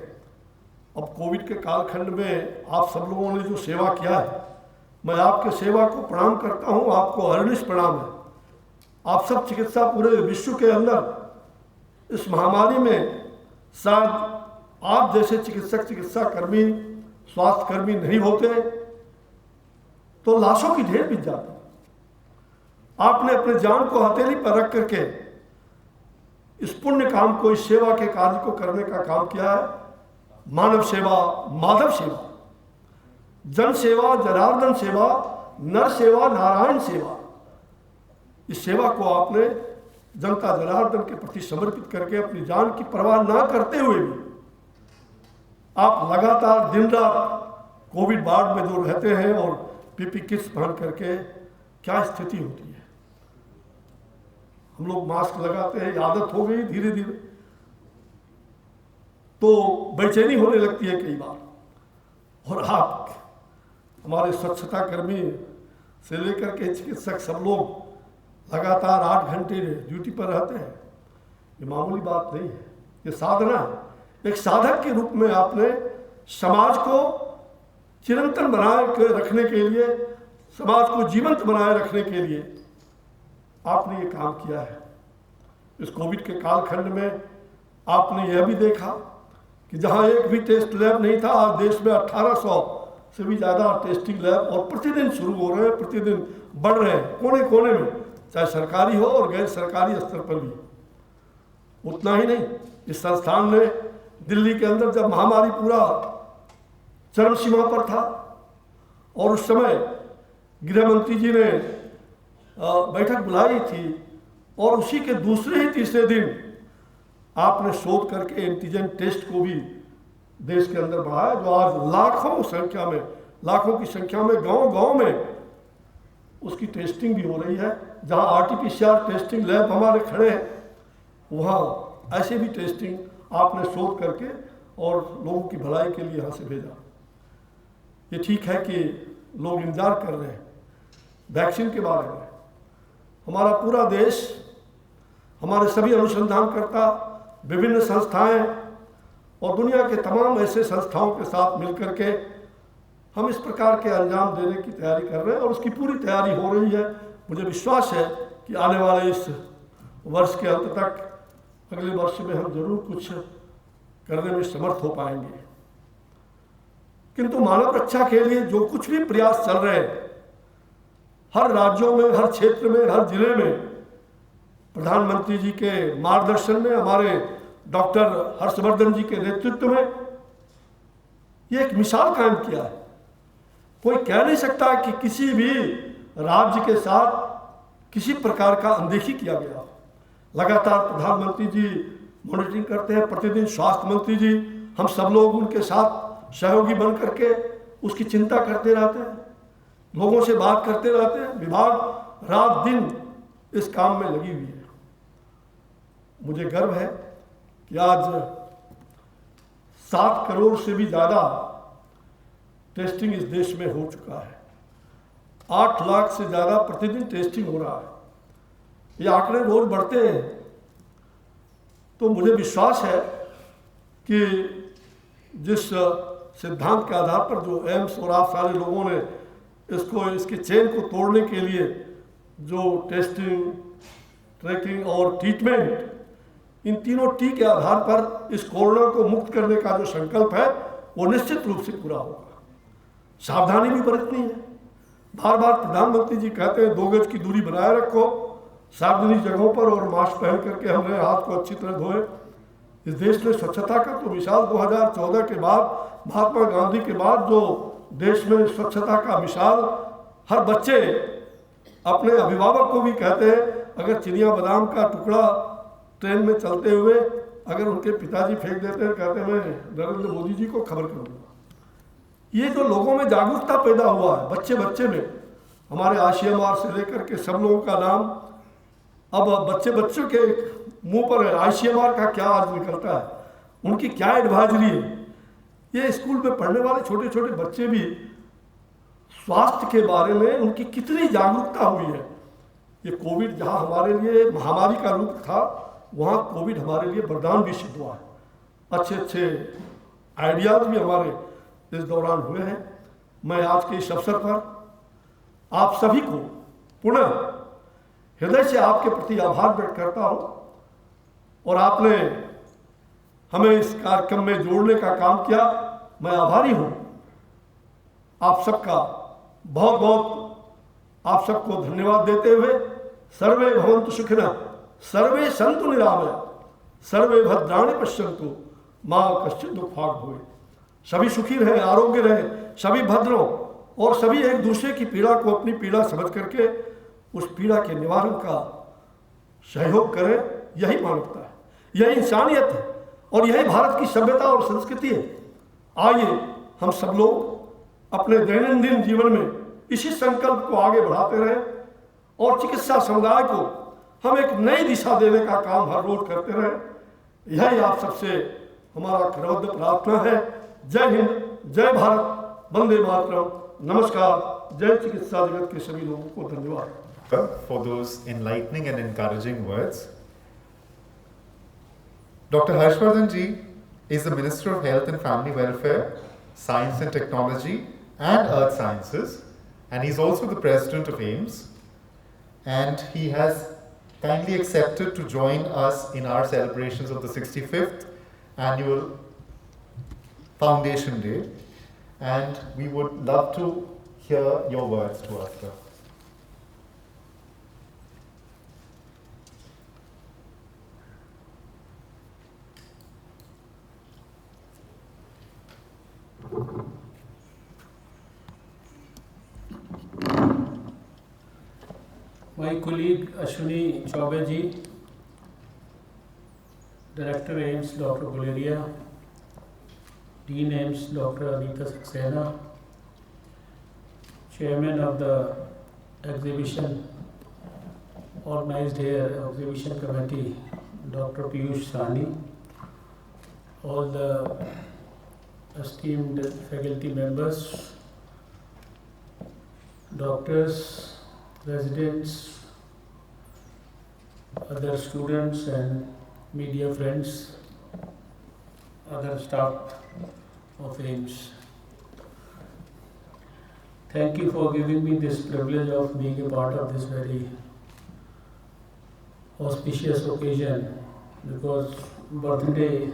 अब कोविड के कालखंड में आप सब लोगों ने जो सेवा किया है, मैं आपके सेवा को प्रणाम करता हूं, आपको अहर्निश प्रणाम है। आप सब चिकित्सा पूरे विश्व के अंदर इस महामारी में शायद आप जैसे चिकित्सक चिकित्सा कर्मी स्वास्थ्य कर्मी नहीं होते तो लाशों की ढेर बिछ जाती। आपने अपने जान को हथेली पर रख करके इस पुण्य काम को, इस सेवा के कार्य को करने का काम किया है। मानव सेवा, माधव सेवा, जन सेवा, जनार्दन सेवा, नर सेवा, नारायण सेवा, इस सेवा को आपने जनता जनार्दन के प्रति समर्पित करके अपनी जान की परवाह ना करते हुए भी आप लगातार दिन रात कोविड वार्ड में जो रहते हैं और पीपी किट्स पहन करके, क्या स्थिति होती है। हम लोग मास्क लगाते हैं, आदत हो गई धीरे धीरे, तो बेचैनी होने लगती है कई बार। और आप हमारे स्वच्छता कर्मी से लेकर के चिकित्सक सब लोग लगातार 8 घंटे ड्यूटी पर रहते हैं। ये मामूली बात नहीं है, ये साधना है। एक साधक के रूप में आपने समाज को चिरंतन बनाए रखने के लिए, समाज को जीवंत बनाए रखने के लिए आपने ये काम किया है। इस कोविड के कालखंड में आपने यह भी देखा कि जहां एक भी टेस्ट लैब नहीं था, आज देश में 1800 से भी ज़्यादा टेस्टिंग लैब और प्रतिदिन शुरू हो रहे हैं, प्रतिदिन बढ़ रहे हैं कोने कोने में, चाहे सरकारी हो और गैर सरकारी स्तर पर भी। उतना ही नहीं, इस संस्थान ने दिल्ली के अंदर जब महामारी पूरा चरम सीमा पर था और उस समय गृह मंत्री जी ने बैठक बुलाई थी और उसी के दूसरे ही तीसरे दिन आपने शोध करके एंटीजन टेस्ट को भी देश के अंदर बढ़ाया, जो आज लाखों की संख्या में गांव में उसकी टेस्टिंग भी हो रही है। जहां आरटीपीसीआर टेस्टिंग लैब हमारे खड़े हैं, वहां ऐसे भी टेस्टिंग आपने शोध करके और लोगों की भलाई के लिए यहाँ से भेजा। ये ठीक है कि लोग इंतजार कर रहे हैं वैक्सीन के बारे में। हमारा पूरा देश, हमारे सभी अनुसंधानकर्ता, विभिन्न संस्थाएं और दुनिया के तमाम ऐसे संस्थाओं के साथ मिलकर के हम इस प्रकार के अंजाम देने की तैयारी कर रहे हैं और उसकी पूरी तैयारी हो रही है। मुझे विश्वास है कि आने वाले इस वर्ष के अंत तक, अगले वर्ष में हम जरूर कुछ करने में समर्थ हो पाएंगे। किंतु मानव रक्षा के लिए जो कुछ भी प्रयास चल रहे हैं, हर राज्यों में, हर क्षेत्र में, हर जिले में प्रधानमंत्री जी के मार्गदर्शन में, हमारे डॉक्टर हर्षवर्धन जी के नेतृत्व में ये एक मिसाल कायम किया है। कोई कह नहीं सकता कि किसी भी राज्य के साथ किसी प्रकार का अनदेखी किया गया। लगातार प्रधानमंत्री जी मॉनिटरिंग करते हैं, प्रतिदिन स्वास्थ्य मंत्री जी, हम सब लोग उनके साथ सहयोगी बन करके उसकी चिंता करते रहते हैं, लोगों से बात करते रहते हैं। विभाग रात दिन इस काम में लगी हुई है। मुझे गर्व है कि आज 7 करोड़ से भी ज़्यादा टेस्टिंग इस देश में हो चुका है। 8 लाख से ज़्यादा प्रतिदिन टेस्टिंग हो रहा है। ये आंकड़े रोज बढ़ते हैं, तो मुझे विश्वास है कि जिस सिद्धांत के आधार पर जो एम्स और आप सारे लोगों ने इसके चेन को तोड़ने के लिए जो टेस्टिंग, ट्रैकिंग और ट्रीटमेंट, इन तीनों टी के आधार पर इस कोरोना को मुक्त करने का जो संकल्प है वो निश्चित रूप से पूरा होगा। सावधानी भी बरतनी है। बार बार प्रधानमंत्री जी कहते हैं 2 गज की दूरी बनाए रखो, सार्वजनिक जगहों पर और मास्क पहन करके हमने हाथ को अच्छी तरह धोए। इस देश में स्वच्छता का तो मिसाल 2014 के बाद, महात्मा गांधी के बाद जो देश में स्वच्छता का मिसाल, हर बच्चे अपने अभिभावक को भी कहते हैं, अगर चिनिया बादाम का टुकड़ा ट्रेन में चलते हुए अगर उनके पिताजी फेंक देते हैं, कहते हैं मैं नरेंद्र मोदी जी को खबर करूँगा। ये जो लोगों में जागरूकता पैदा हुआ है, बच्चे बच्चे में, हमारे आईसीएमआर से लेकर के सब लोगों का नाम, अब बच्चों के मुंह पर आईसीएमआर का क्या आज निकलता है, उनकी क्या एडवाइजरी है। ये स्कूल में पढ़ने वाले छोटे छोटे बच्चे भी स्वास्थ्य के बारे में उनकी कितनी जागरूकता हुई है। ये कोविड जहाँ हमारे लिए महामारी का रूप था, वहाँ कोविड हमारे लिए वरदान भी सिद्ध हुआ है। अच्छे अच्छे आइडियाज भी हमारे इस दौरान हुए हैं। मैं आज के इस अवसर पर आप सभी को पुनः हृदय से आपके प्रति आभार व्यक्त करता हूँ और आपने हमें इस कार्यक्रम में जोड़ने का काम किया, मैं आभारी हूँ। आप सबका बहुत बहुत आप सबको धन्यवाद देते हुए, सर्वे भवन्तु सुखिनः, सर्वे सन्तु निरामया, सर्वे भद्राणि पश्यन्तु, मा कश्चित् दुःखभाग् भवेत्। सभी सुखी रहें, आरोग्य रहें, सभी भद्र हों और सभी एक दूसरे की पीड़ा को अपनी पीड़ा समझ करके उस पीड़ा के निवारण का सहयोग करें। यही मानवता है, यही इंसानियत है और यही भारत की सभ्यता और संस्कृति है। आइए हम सब लोग अपने दैनंदिन जीवन में इसी संकल्प को आगे बढ़ाते रहें और चिकित्सा समुदाय को हम एक नई दिशा देने का काम हर रोज करते रहें। यही आप सबसे हमारा करबद्ध प्रार्थना है। जय हिंद, जय भारत, वंदे मातरम, नमस्कार, जय चिकित्सा जगत के सभी लोगों को धन्यवाद for those enlightening and encouraging words. Dr. Harshvardhan ji, is the Minister of Health and Family Welfare, Science and Technology and Earth Sciences, and he's also the President of AIIMS, and he has kindly accepted to join us in our celebrations of the 65th annual Foundation Day, and we would love to hear your words to us, sir. My colleague Ashwini Chaubey ji, Director AIIMS Dr. Guleria, Dean AIIMS Dr. Anita Saxena, Chairman of the exhibition organized here, Exhibition Committee, Dr. Piyush Sani, all the esteemed faculty members, doctors, residents, other students and media friends, other staff of AIIMS. Thank you for giving me this privilege of being a part of this very auspicious occasion, because birthday,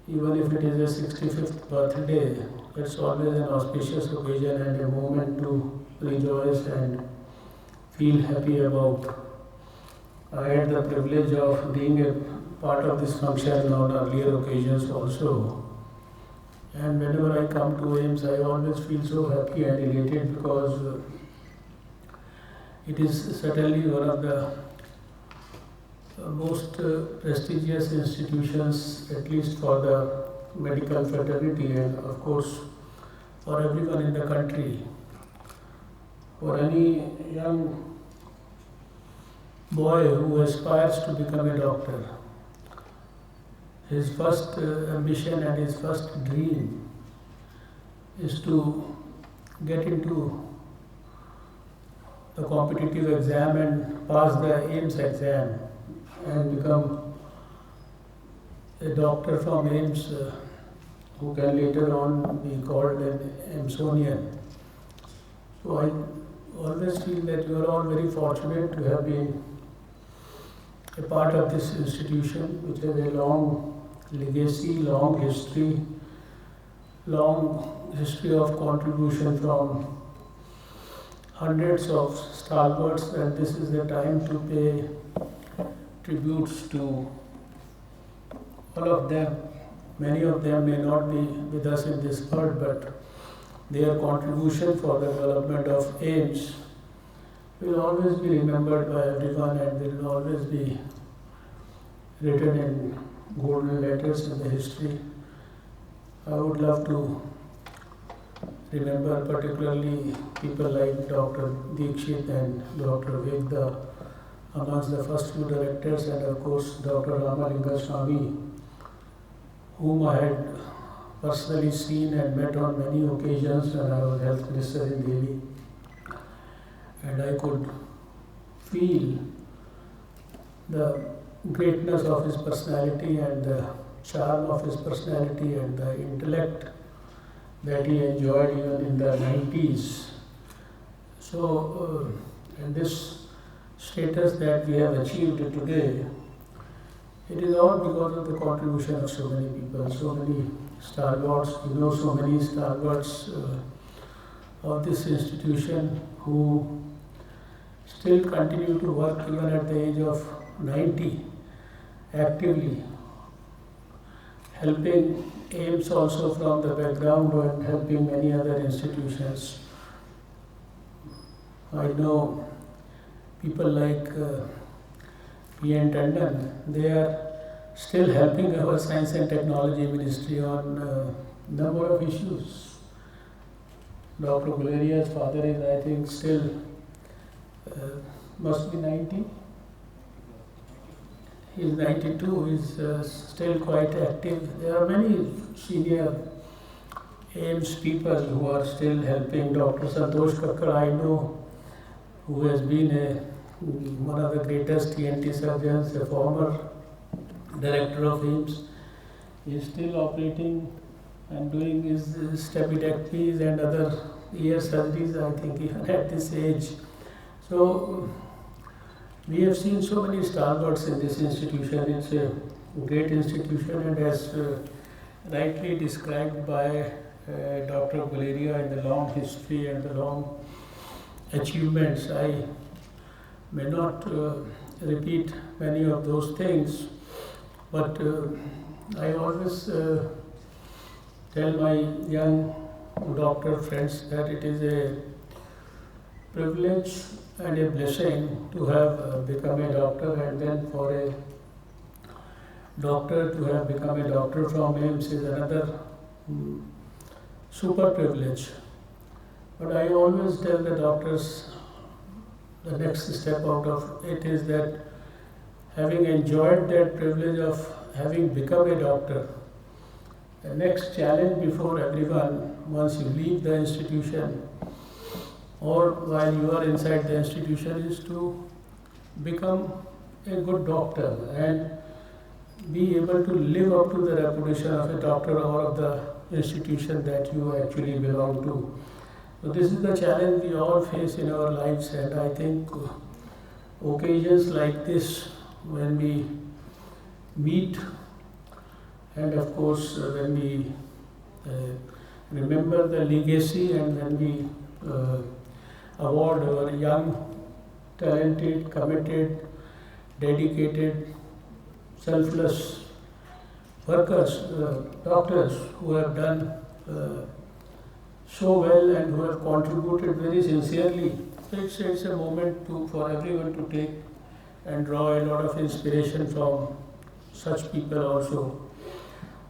even if it is a 65th birthday, it's always an auspicious occasion and a moment to rejoice and feel happy about. I had the privilege of being a part of this function on earlier occasions also. And whenever I come to AIIMS, I always feel so happy and elated, because it is certainly one of the most prestigious institutions, at least for the medical fraternity and of course for everyone in the country. For any young boy who aspires to become a doctor, his first ambition and his first dream is to get into the competitive exam and pass the AIIMS exam and become a doctor from AIIMS who can later on be called an AIIMSonian. So I always feel that you are all very fortunate to have been a part of this institution, which has a long legacy, long history of contribution from hundreds of stalwarts, and this is the time to pay tributes to all of them. Many of them may not be with us in this world, but their contribution for the development of AIIMS will always be remembered by everyone and will always be written in golden letters in the history. I would love to remember particularly people like Dr. Dikshit and Dr. Vegda amongst the first few directors, and of course Dr. Ramalinga Swami, whom I had personally seen and met on many occasions when I was health minister in Delhi. And I could feel the greatness of his personality and the charm of his personality and the intellect that he enjoyed even in the 90s. So, and this status that we have achieved today, it is all because of the contribution of so many people, so many stalwarts. You know, so many stalwarts of this institution who still continue to work even at the age of 90, actively, helping AIIMS also from the background and helping many other institutions. I know people like P.N. Tandon, they are still helping our Science and Technology Ministry on a number of issues. Dr. Guleria's father is, I think, still must be 90. He is 92, he is still quite active. There are many senior AIIMS people who are still helping. Dr. Santosh Kakkar, I know, who has been one of the greatest TNT surgeons, a former director of AIIMS. He is still operating and doing his staphylectomies and other ear surgeries, I think, even at this age. So, we have seen so many stalwarts in this institution. It's a great institution, and as rightly described by Dr. Guleria in the long history and the long achievements, I may not repeat many of those things, but I always tell my young doctor friends that it is a privilege and a blessing to have become a doctor, and then for a doctor to have become a doctor from AIIMS is another super privilege. But I always tell the doctors the next step out of it is that having enjoyed that privilege of having become a doctor, the next challenge before everyone once you leave the institution or while you are inside the institution is to become a good doctor and be able to live up to the reputation of a doctor or of the institution that you actually belong to. So this is the challenge we all face in our lives, and I think occasions like this, when we meet and of course when we remember the legacy and when we award our young, talented, committed, dedicated, selfless workers, doctors who have done so well and who have contributed very sincerely. It's a moment for everyone to take and draw a lot of inspiration from such people also.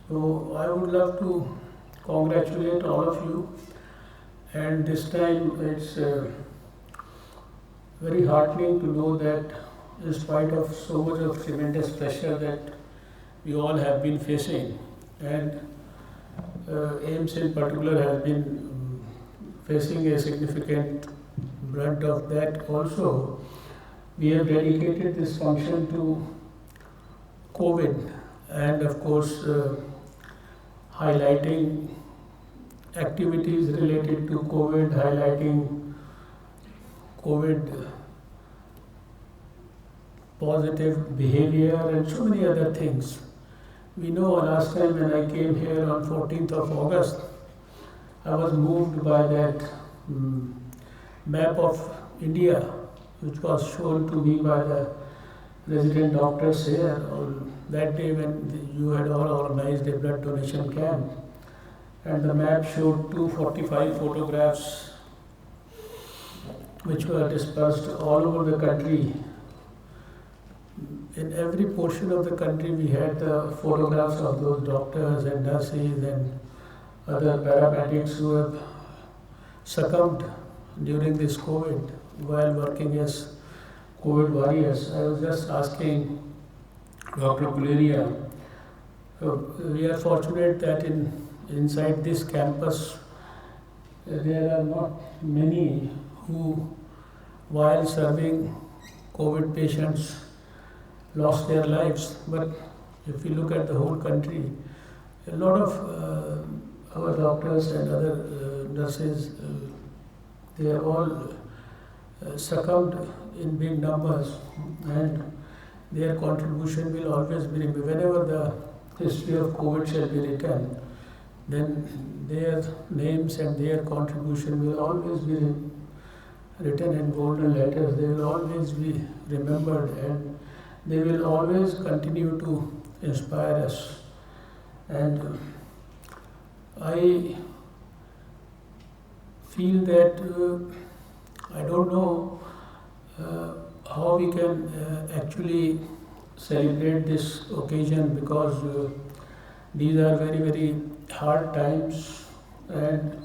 So I would love to congratulate all of you, and this time it's very heartening to know that in spite of so much of tremendous pressure that we all have been facing, and AIIMS in particular has been facing a significant brunt of that also, we have dedicated this function to COVID and of course highlighting activities related to COVID, highlighting COVID positive behavior and so many other things. We know last time when I came here on 14th of August, I was moved by that map of India, which was shown to me by the resident doctors here on that day when you had all organized a blood donation camp. And the map showed 245 photographs which were dispersed all over the country. In every portion of the country we had the photographs of those doctors and nurses and other paramedics who have succumbed during this COVID while working as COVID warriors. I was just asking Dr. Guleria, we are fortunate that inside this campus there are not many who, while serving COVID patients, lost their lives. But if we look at the whole country, a lot of our doctors and other nurses, they have all succumbed in big numbers, and their contribution will always be remembered. Whenever the history of COVID shall be written, then their names and their contribution will always be written in golden letters. They will always be remembered, and they will always continue to inspire us. And I feel that I don't know how we can actually celebrate this occasion, because these are very, very hard times, and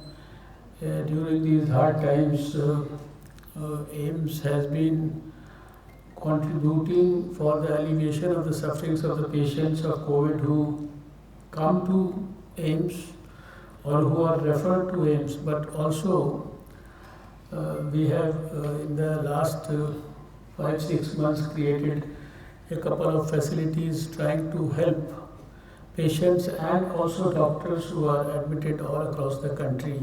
during these hard times AIIMS has been contributing for the alleviation of the sufferings of the patients of COVID who come to AIIMS or who are referred to AIIMS, but also we have in the last 5-6 months created a couple of facilities trying to help patients and also doctors who are admitted all across the country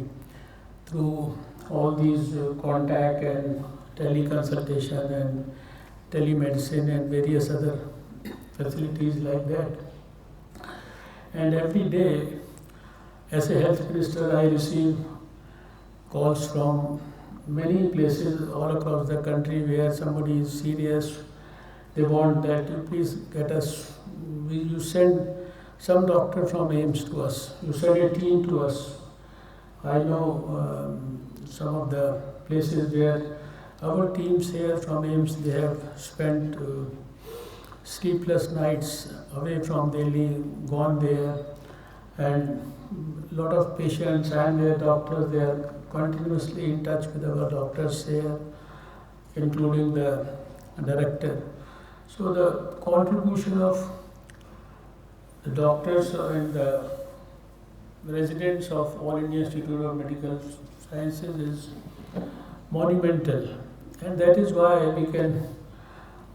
through all these contact and teleconsultation and telemedicine and various other facilities like that. And every day, as a health minister, I receive calls from many places all across the country where somebody is serious. They want that you please get us, you send some doctor from AIIMS to us, you send a team to us. I know some of the places where our teams here from AIIMS, they have spent sleepless nights away from Delhi, gone there, and a lot of patients and their doctors, they are continuously in touch with our doctors here, including the director. So the contribution of the doctors and the residents of All India Institute of Medical Sciences is monumental, and that is why we can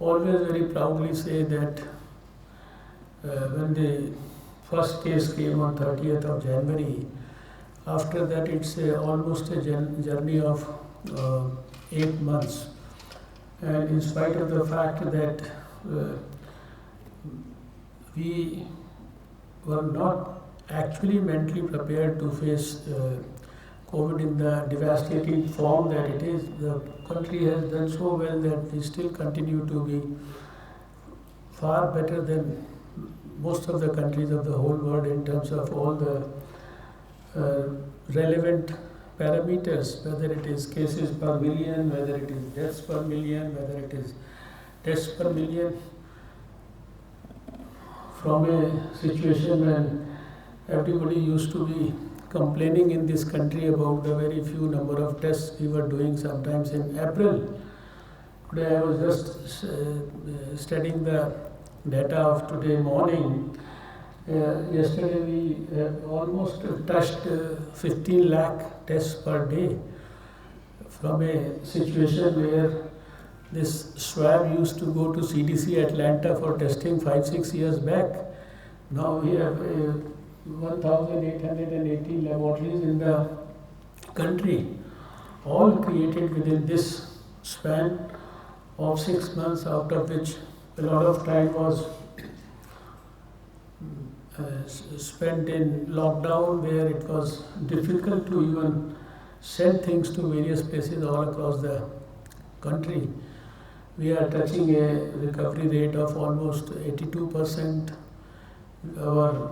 always very proudly say that when the first case came on 30th of January, after that it's almost a journey of 8 months, and in spite of the fact that we were not actually mentally prepared to face COVID in the devastating form that it is, the country has done so well that we still continue to be far better than most of the countries of the whole world in terms of all the relevant parameters, whether it is cases per million, whether it is deaths per million, whether it is tests per million. From a situation when everybody used to be complaining in this country about the very few number of tests we were doing sometimes in April. Today I was just studying the data of today morning. Yesterday we almost touched 15 lakh tests per day, from a situation where this swab used to go to CDC Atlanta for testing 5-6 years back. Now we have 1,818 laboratories in the country, all created within this span of 6 months, out of which a lot of time was spent in lockdown, where it was difficult to even send things to various places all across the country. We are touching a recovery rate of almost 82%. Our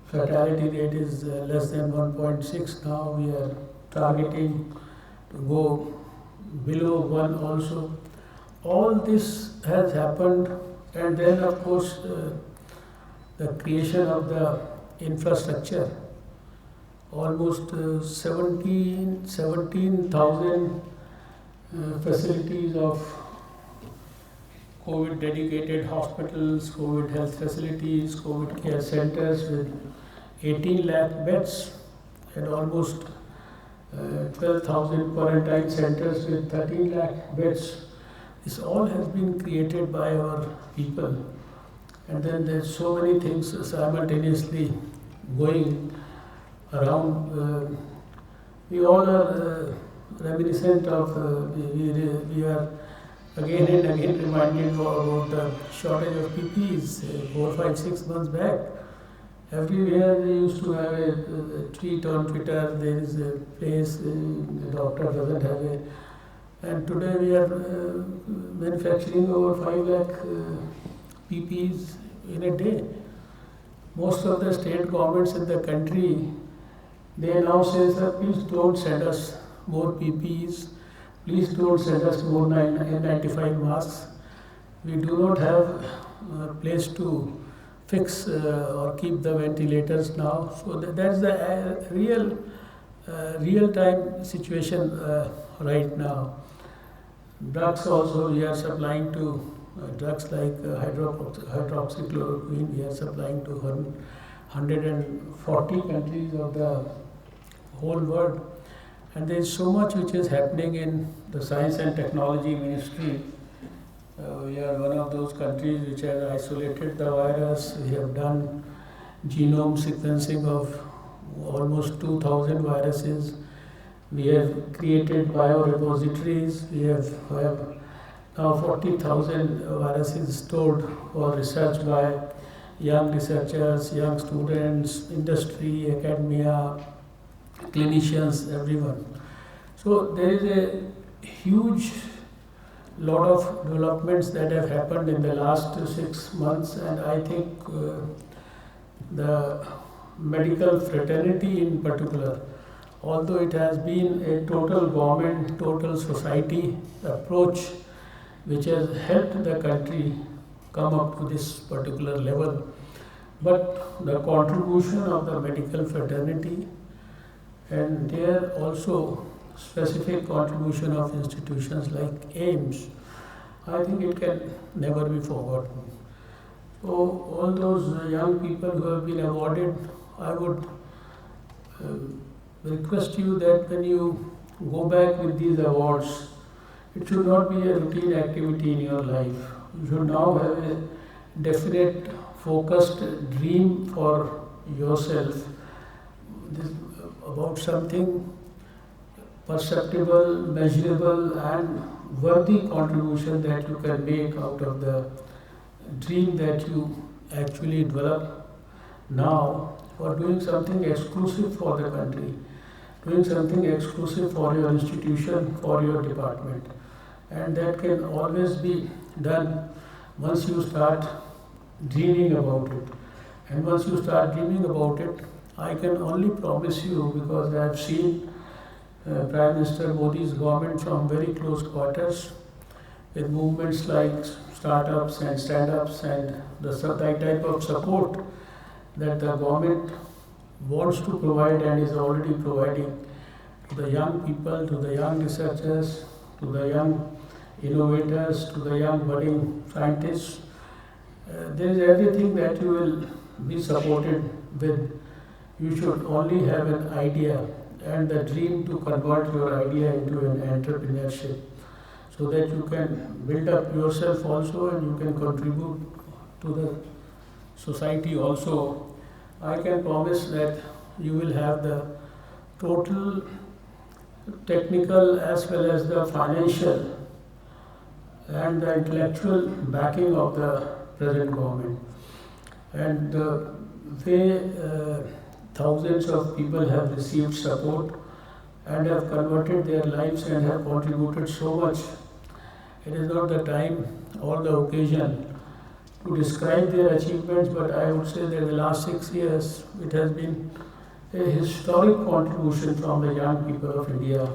fatality rate is less than 1.6 now. We are targeting to go below 1 also. All this has happened, and then of course the creation of the infrastructure. Almost 17,000 facilities of COVID dedicated hospitals, COVID health facilities, COVID care centers with 18 lakh beds, and almost 12,000 quarantine centers with 13 lakh beds. This all has been created by our people. And then there's so many things simultaneously going around. We all are reminiscent of, we are again and again reminded about the shortage of PPEs 4, 5, 6 months back. Everywhere they used to have a tweet on Twitter, there is a place, the doctor doesn't have a, and today we are manufacturing over 5 lakh PPEs in a day. Most of the state governments in the country, they now say, sir, please don't send us more PPEs, please don't send us more N95 masks. We do not have a place to fix or keep the ventilators now. So that's the real-time situation right now. Drugs also, we are supplying to drugs like hydroxychloroquine, we are supplying to 140 countries of the whole world. And there is so much which is happening in the Science and Technology Ministry. We are one of those countries which have isolated the virus. We have done genome sequencing of almost 2000 viruses. We have created biorepositories. We have now 40,000 viruses stored for research by young researchers, young students, industry, academia, clinicians, everyone. So there is a huge lot of developments that have happened in the last 6 months, and I think the medical fraternity in particular, although it has been a total government, total society approach which has helped the country come up to this particular level, but the contribution of the medical fraternity and there also specific contribution of institutions like AIMS, I think it can never be forgotten. So all those young people who have been awarded, I would request you that when you go back with these awards, it should not be a routine activity in your life. You should now have a definite, focused dream for yourself about something perceptible, measurable, and worthy contribution that you can make out of the dream that you actually develop now for doing something exclusive for the country, doing something exclusive for your institution, for your department. And that can always be done once you start dreaming about it. And once you start dreaming about it, I can only promise you, because I have seen Prime Minister Modi's government from very close quarters with movements like startups and stand-ups and the type of support that the government wants to provide and is already providing to the young people, to the young researchers, to the young innovators, to the young budding scientists. There is everything that you will be supported with. You should only have an idea and the dream to convert your idea into an entrepreneurship, so that you can build up yourself also and you can contribute to the society also. I can promise that you will have the total technical as well as the financial and the intellectual backing of the present government. And the way thousands of people have received support and have converted their lives and have contributed so much, it is not the time or the occasion to describe their achievements, but I would say that the last 6 years it has been a historic contribution from the young people of India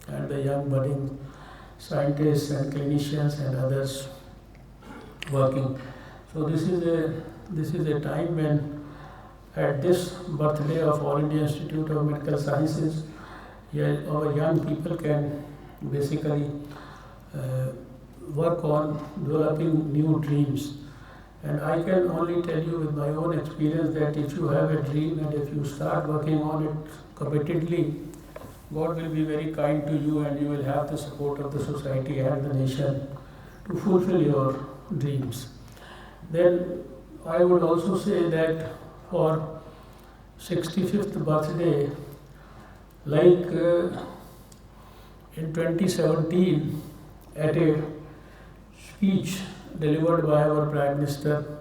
and the young budding scientists and clinicians and others working. So this is a time when, at this birthday of All India Institute of Medical Sciences, our young people can basically work on developing new dreams. And I can only tell you with my own experience that if you have a dream and if you start working on it committedly, God will be very kind to you and you will have the support of the society and the nation to fulfill your dreams. Then I would also say that for 65th birthday, like in 2017 at a speech delivered by our Prime Minister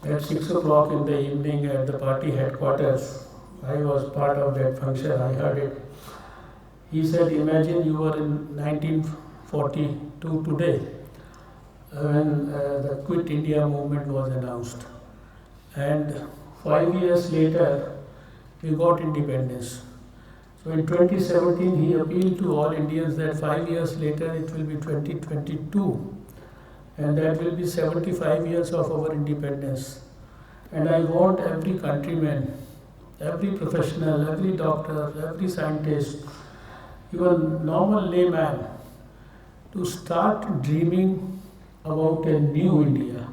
at 6 o'clock in the evening at the party headquarters. I was part of that function, I heard it. He said, imagine you were in 1942 today when the Quit India movement was announced. And 5 years later, we got independence. So in 2017, he appealed to all Indians that 5 years later it will be 2022. And that will be 75 years of our independence. And I want every countryman, every professional, every doctor, every scientist, even normal layman, to start dreaming about a new India,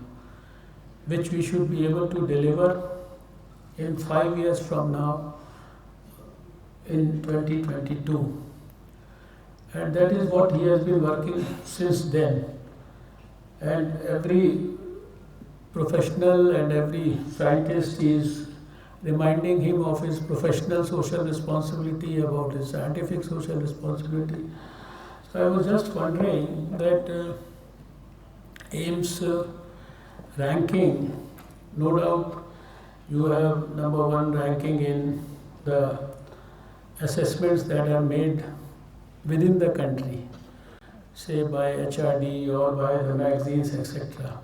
which we should be able to deliver in 5 years from now, in 2022. And that is what he has been working since then. And every professional and every scientist is reminding him of his professional social responsibility, about his scientific social responsibility. So I was just wondering that AIIMS ranking, no doubt you have number one ranking in the assessments that are made within the country, say by HRD or by the magazines, etc.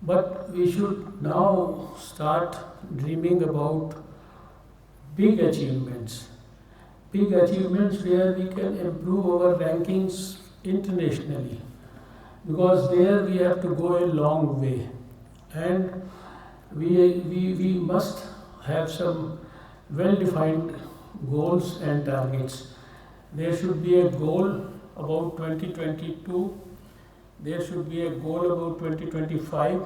But we should now start dreaming about big achievements where we can improve our rankings internationally, because there we have to go a long way, and we must have some well-defined goals and targets. There should be a goal about 2022, there should be a goal about 2025,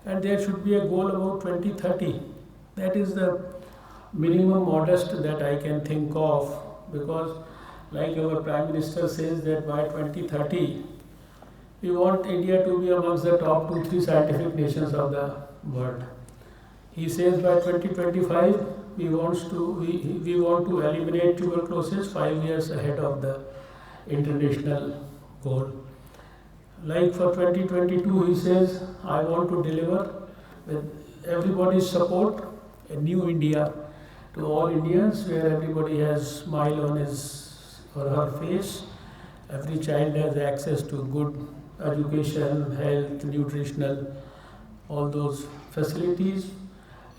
and there should be a goal about 2030. That is the minimum modest that I can think of, because like our Prime Minister says that by 2030 we want India to be amongst the top 2-3 scientific nations of the world. He says by 2025 we want to eliminate tuberculosis 5 years ahead of the international goal. Like for 2022 he says, I want to deliver with everybody's support a new India to all Indians, where everybody has smile on his or her face, every child has access to good education, health, nutritional, all those facilities,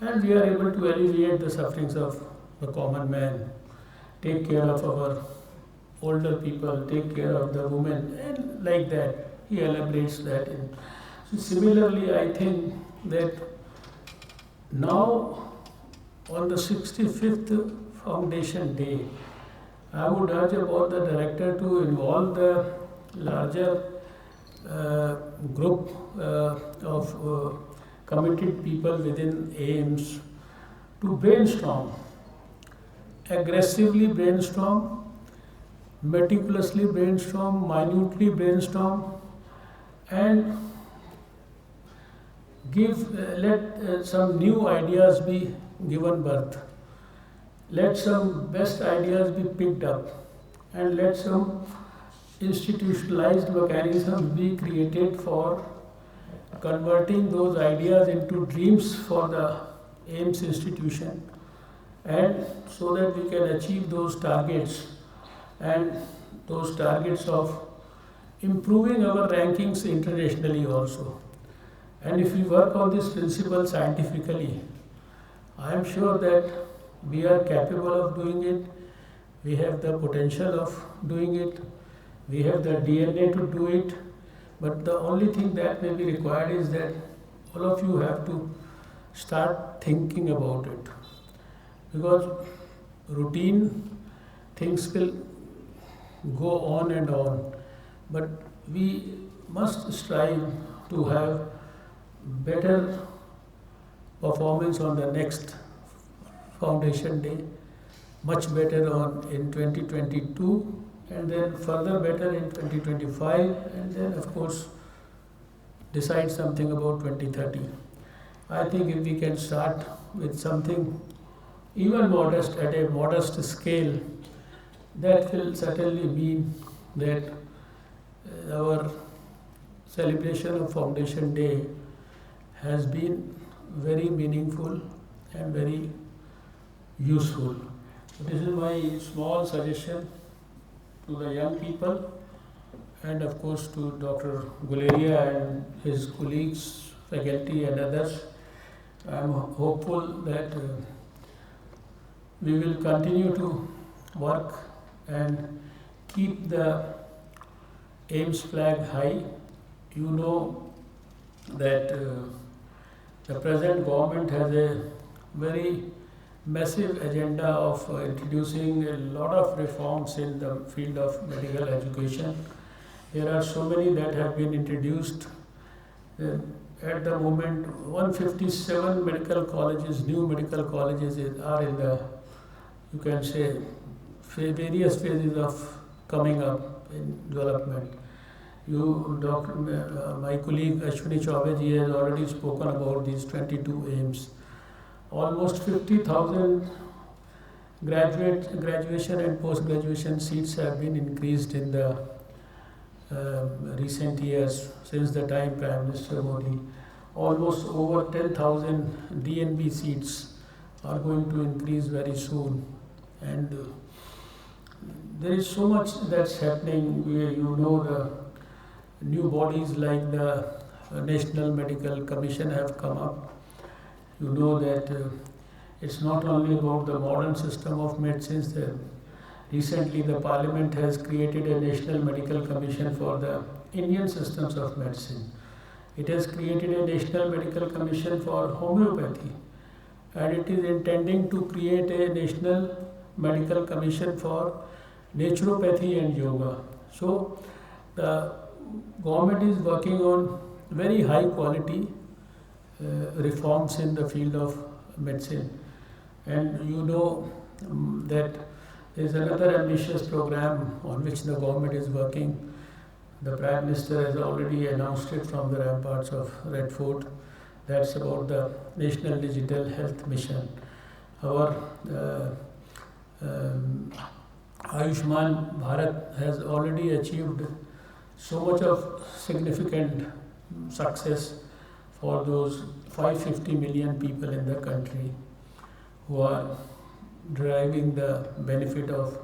and we are able to alleviate the sufferings of the common man, take care of our older people, take care of the women, and like that. He elaborates that. So similarly, I think that now on the 65th Foundation Day, I would urge about the director to involve the larger group of committed people within AIIMS to brainstorm, aggressively brainstorm, meticulously brainstorm, minutely brainstorm, and let some new ideas be given birth. Let some best ideas be picked up, and let some institutionalized mechanisms be created for converting those ideas into dreams for the AIIMS institution, and so that we can achieve those targets, and those targets of improving our rankings internationally also. And if we work on this principle scientifically, I am sure that we are capable of doing it, we have the potential of doing it, we have the DNA to do it, but the only thing that may be required is that all of you have to start thinking about it. Because routine things will go on and on, but we must strive to have better performance on the next Foundation Day, much better in 2022, and then further better in 2025, and then of course decide something about 2030. I think if we can start with something even modest, at a modest scale, that will certainly mean that our celebration of Foundation Day has been very meaningful and very useful. This is my small suggestion to the young people, and of course to Dr. Guleria and his colleagues, faculty and others. I am hopeful that we will continue to work and keep the AIIMS flag high. You know that the present government has a very massive agenda of introducing a lot of reforms in the field of medical education. There are so many that have been introduced. At the moment, 157 medical colleges, new medical colleges are in the, you can say, various phases of coming up in development. My colleague Ashwini Chaubey ji has already spoken about these 22 AIIMS. almost 50,000 graduation and post-graduation seats have been increased in the recent years since the time Prime Minister Modi. Almost over 10,000 DNB seats are going to increase very soon, and there is so much that's happening. The new bodies like the National Medical Commission have come up. You know that it's not only about the modern system of medicines. Recently, the Parliament has created a National Medical Commission for the Indian systems of medicine. It has created a National Medical Commission for homeopathy, and it is intending to create a National Medical Commission for naturopathy and yoga. So, the government is working on very high quality reforms in the field of medicine. And you know that there is another ambitious program on which the government is working. The Prime Minister has already announced it from the ramparts of Red Fort. That's about the National Digital Health Mission. Our Ayushman Bharat has already achieved so much of significant success for those 550 million people in the country who are deriving the benefit of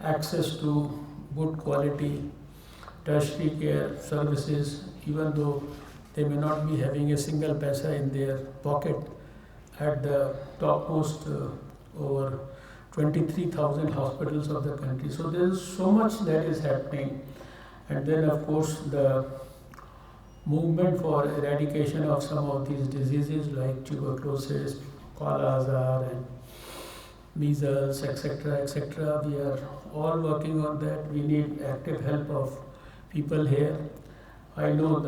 access to good quality tertiary care services, even though they may not be having a single paisa in their pocket. At the topmost over 23,000 hospitals of the country. So there is so much that is happening. And then of course the movement for eradication of some of these diseases like tuberculosis, Kala Azar and measles, etc. We are all working on that. We need active help of people here. I know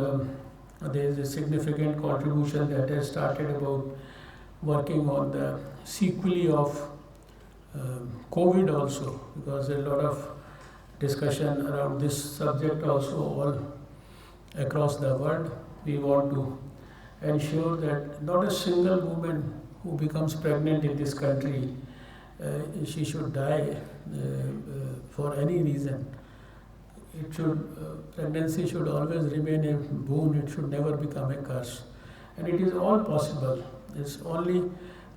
there is a significant contribution that has started about working on the sequelae of COVID also, because a lot of discussion around this subject also all across the world. We want to ensure that not a single woman who becomes pregnant in this country, she should die for any reason. Pregnancy should always remain a boon, it should never become a curse. And it is all possible. It's only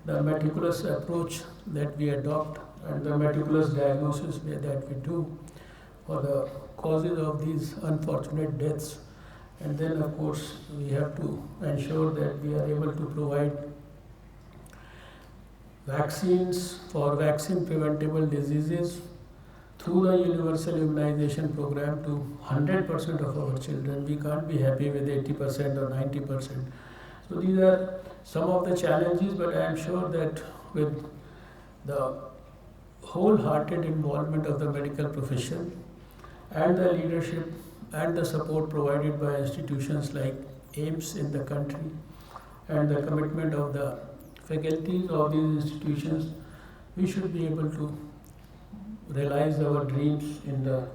the meticulous approach that we adopt and the meticulous diagnosis that we do for the causes of these unfortunate deaths. And then of course we have to ensure that we are able to provide vaccines for vaccine preventable diseases through the universal immunization program to 100% of our children. We can't be happy with 80% or 90%. So these are some of the challenges, but I am sure that with the wholehearted involvement of the medical profession and the leadership and the support provided by institutions like AIIMS in the country and the commitment of the faculties of these institutions, we should be able to realize our dreams in the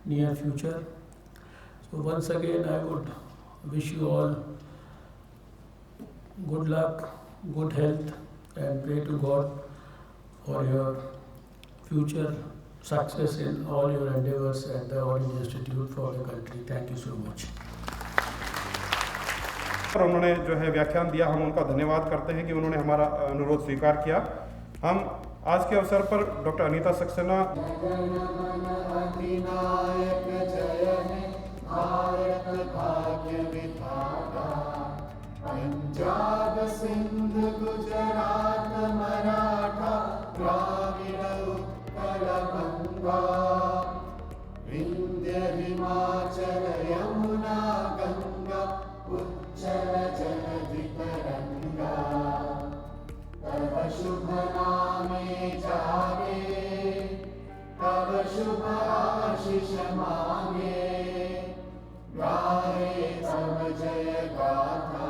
near future. So once again I would wish you all good luck, good health, and pray to God for your future success in all your endeavors at the All India Institute for the country. Thank you so much. और उन्होंने जो है व्याख्यान दिया, हम उनका धन्यवाद करते हैं कि उन्होंने हमारा अनुरोध स्वीकार किया। हम आज के अवसर पर डॉक्टर अनीता सक्सेना पंजाब सिंध गुजरात मराठा द्राविड़ उत्कल गंगा विंध्य हिमाचल यमुना गंगा उच्चल जलधि तरंगा तव शुभ नामे जागे तव शुभ आशीष मांगे गाए तव जय गाथा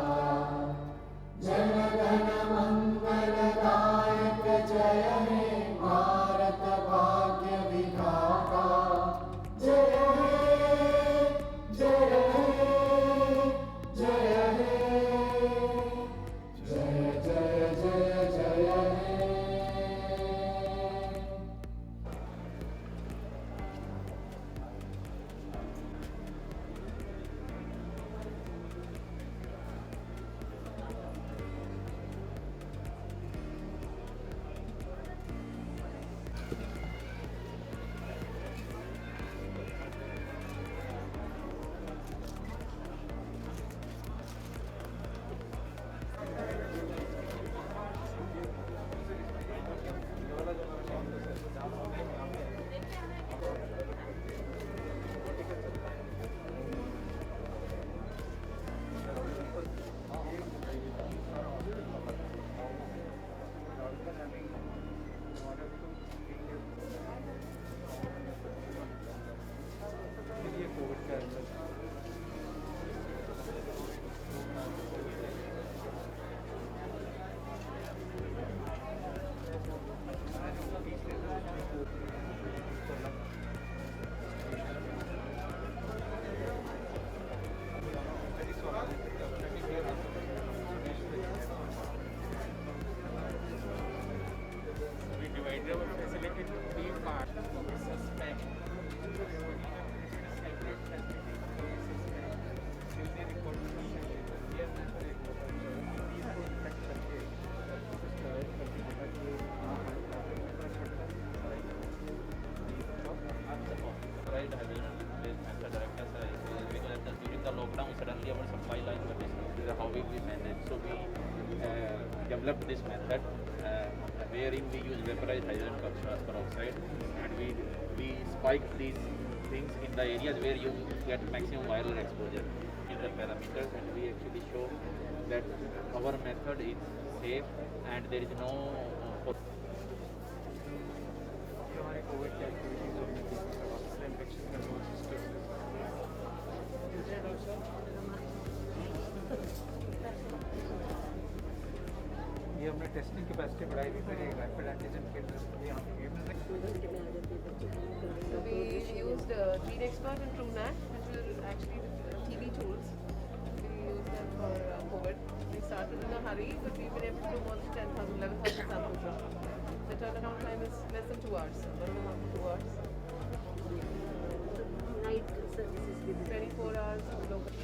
जन गण मंगलदायक जय हे भारत भाग्य विधाता जय हे जय हे जय हे जय जय जय lockdown, suddenly our supply line got disrupted. How will we manage? So we developed this method wherein we use vaporized hydrogen peroxide, and we spike these things in the areas where you get maximum viral exposure in the parameters, and we actually show that our method is safe and there is no हमारे Covid की activities होगी infection control system ये हमने testing capacity बढ़ाई भी फिर एक rapid antigen kit यहाँ पे So we used Gene Expert and TrueNat, which were actually TB tools. We used them for COVID. We started in a hurry, but we've been able to do more than 10,000, 11,000 samples now. The turnaround time is less than 2 hours, 1.5 to 2 hours. Night services given. 24 hours local.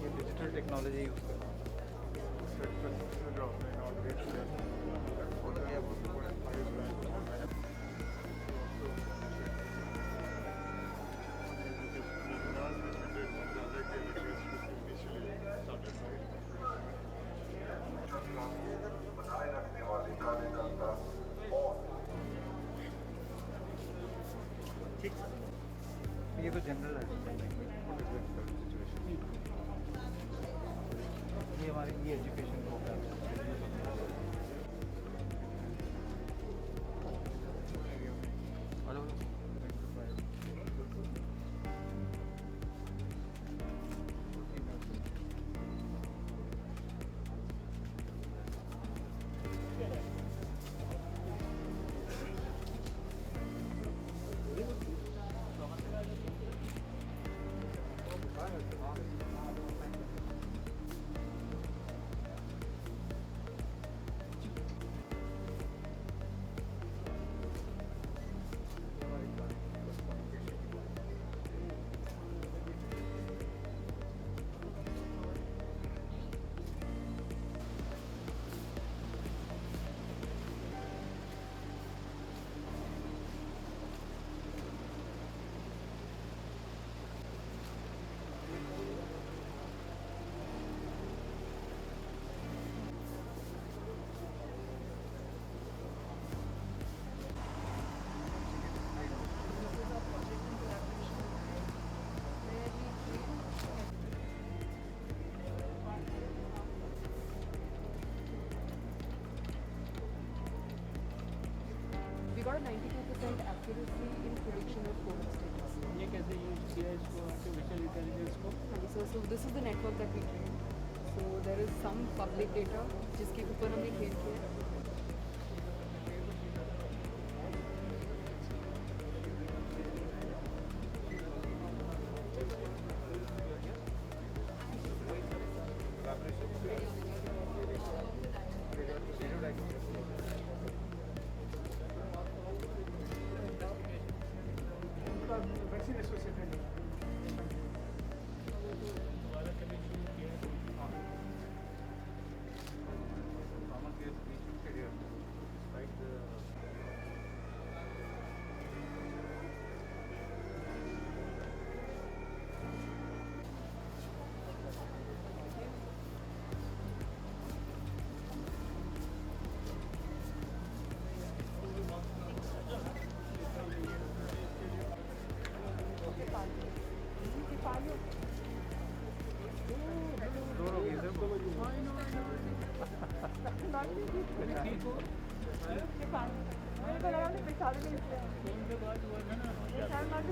ये digital technology use करना ये तो general है ये हमारी ई education programme है We got a 92% accuracy in prediction of COVID status. ये कैसे यूज किया इसको आर्टिफिशियल इंटेलिजेंस को? So this is the network that we trained. So there is some public data जिसके ऊपर हमने train किया है. Vaccine associated I'm not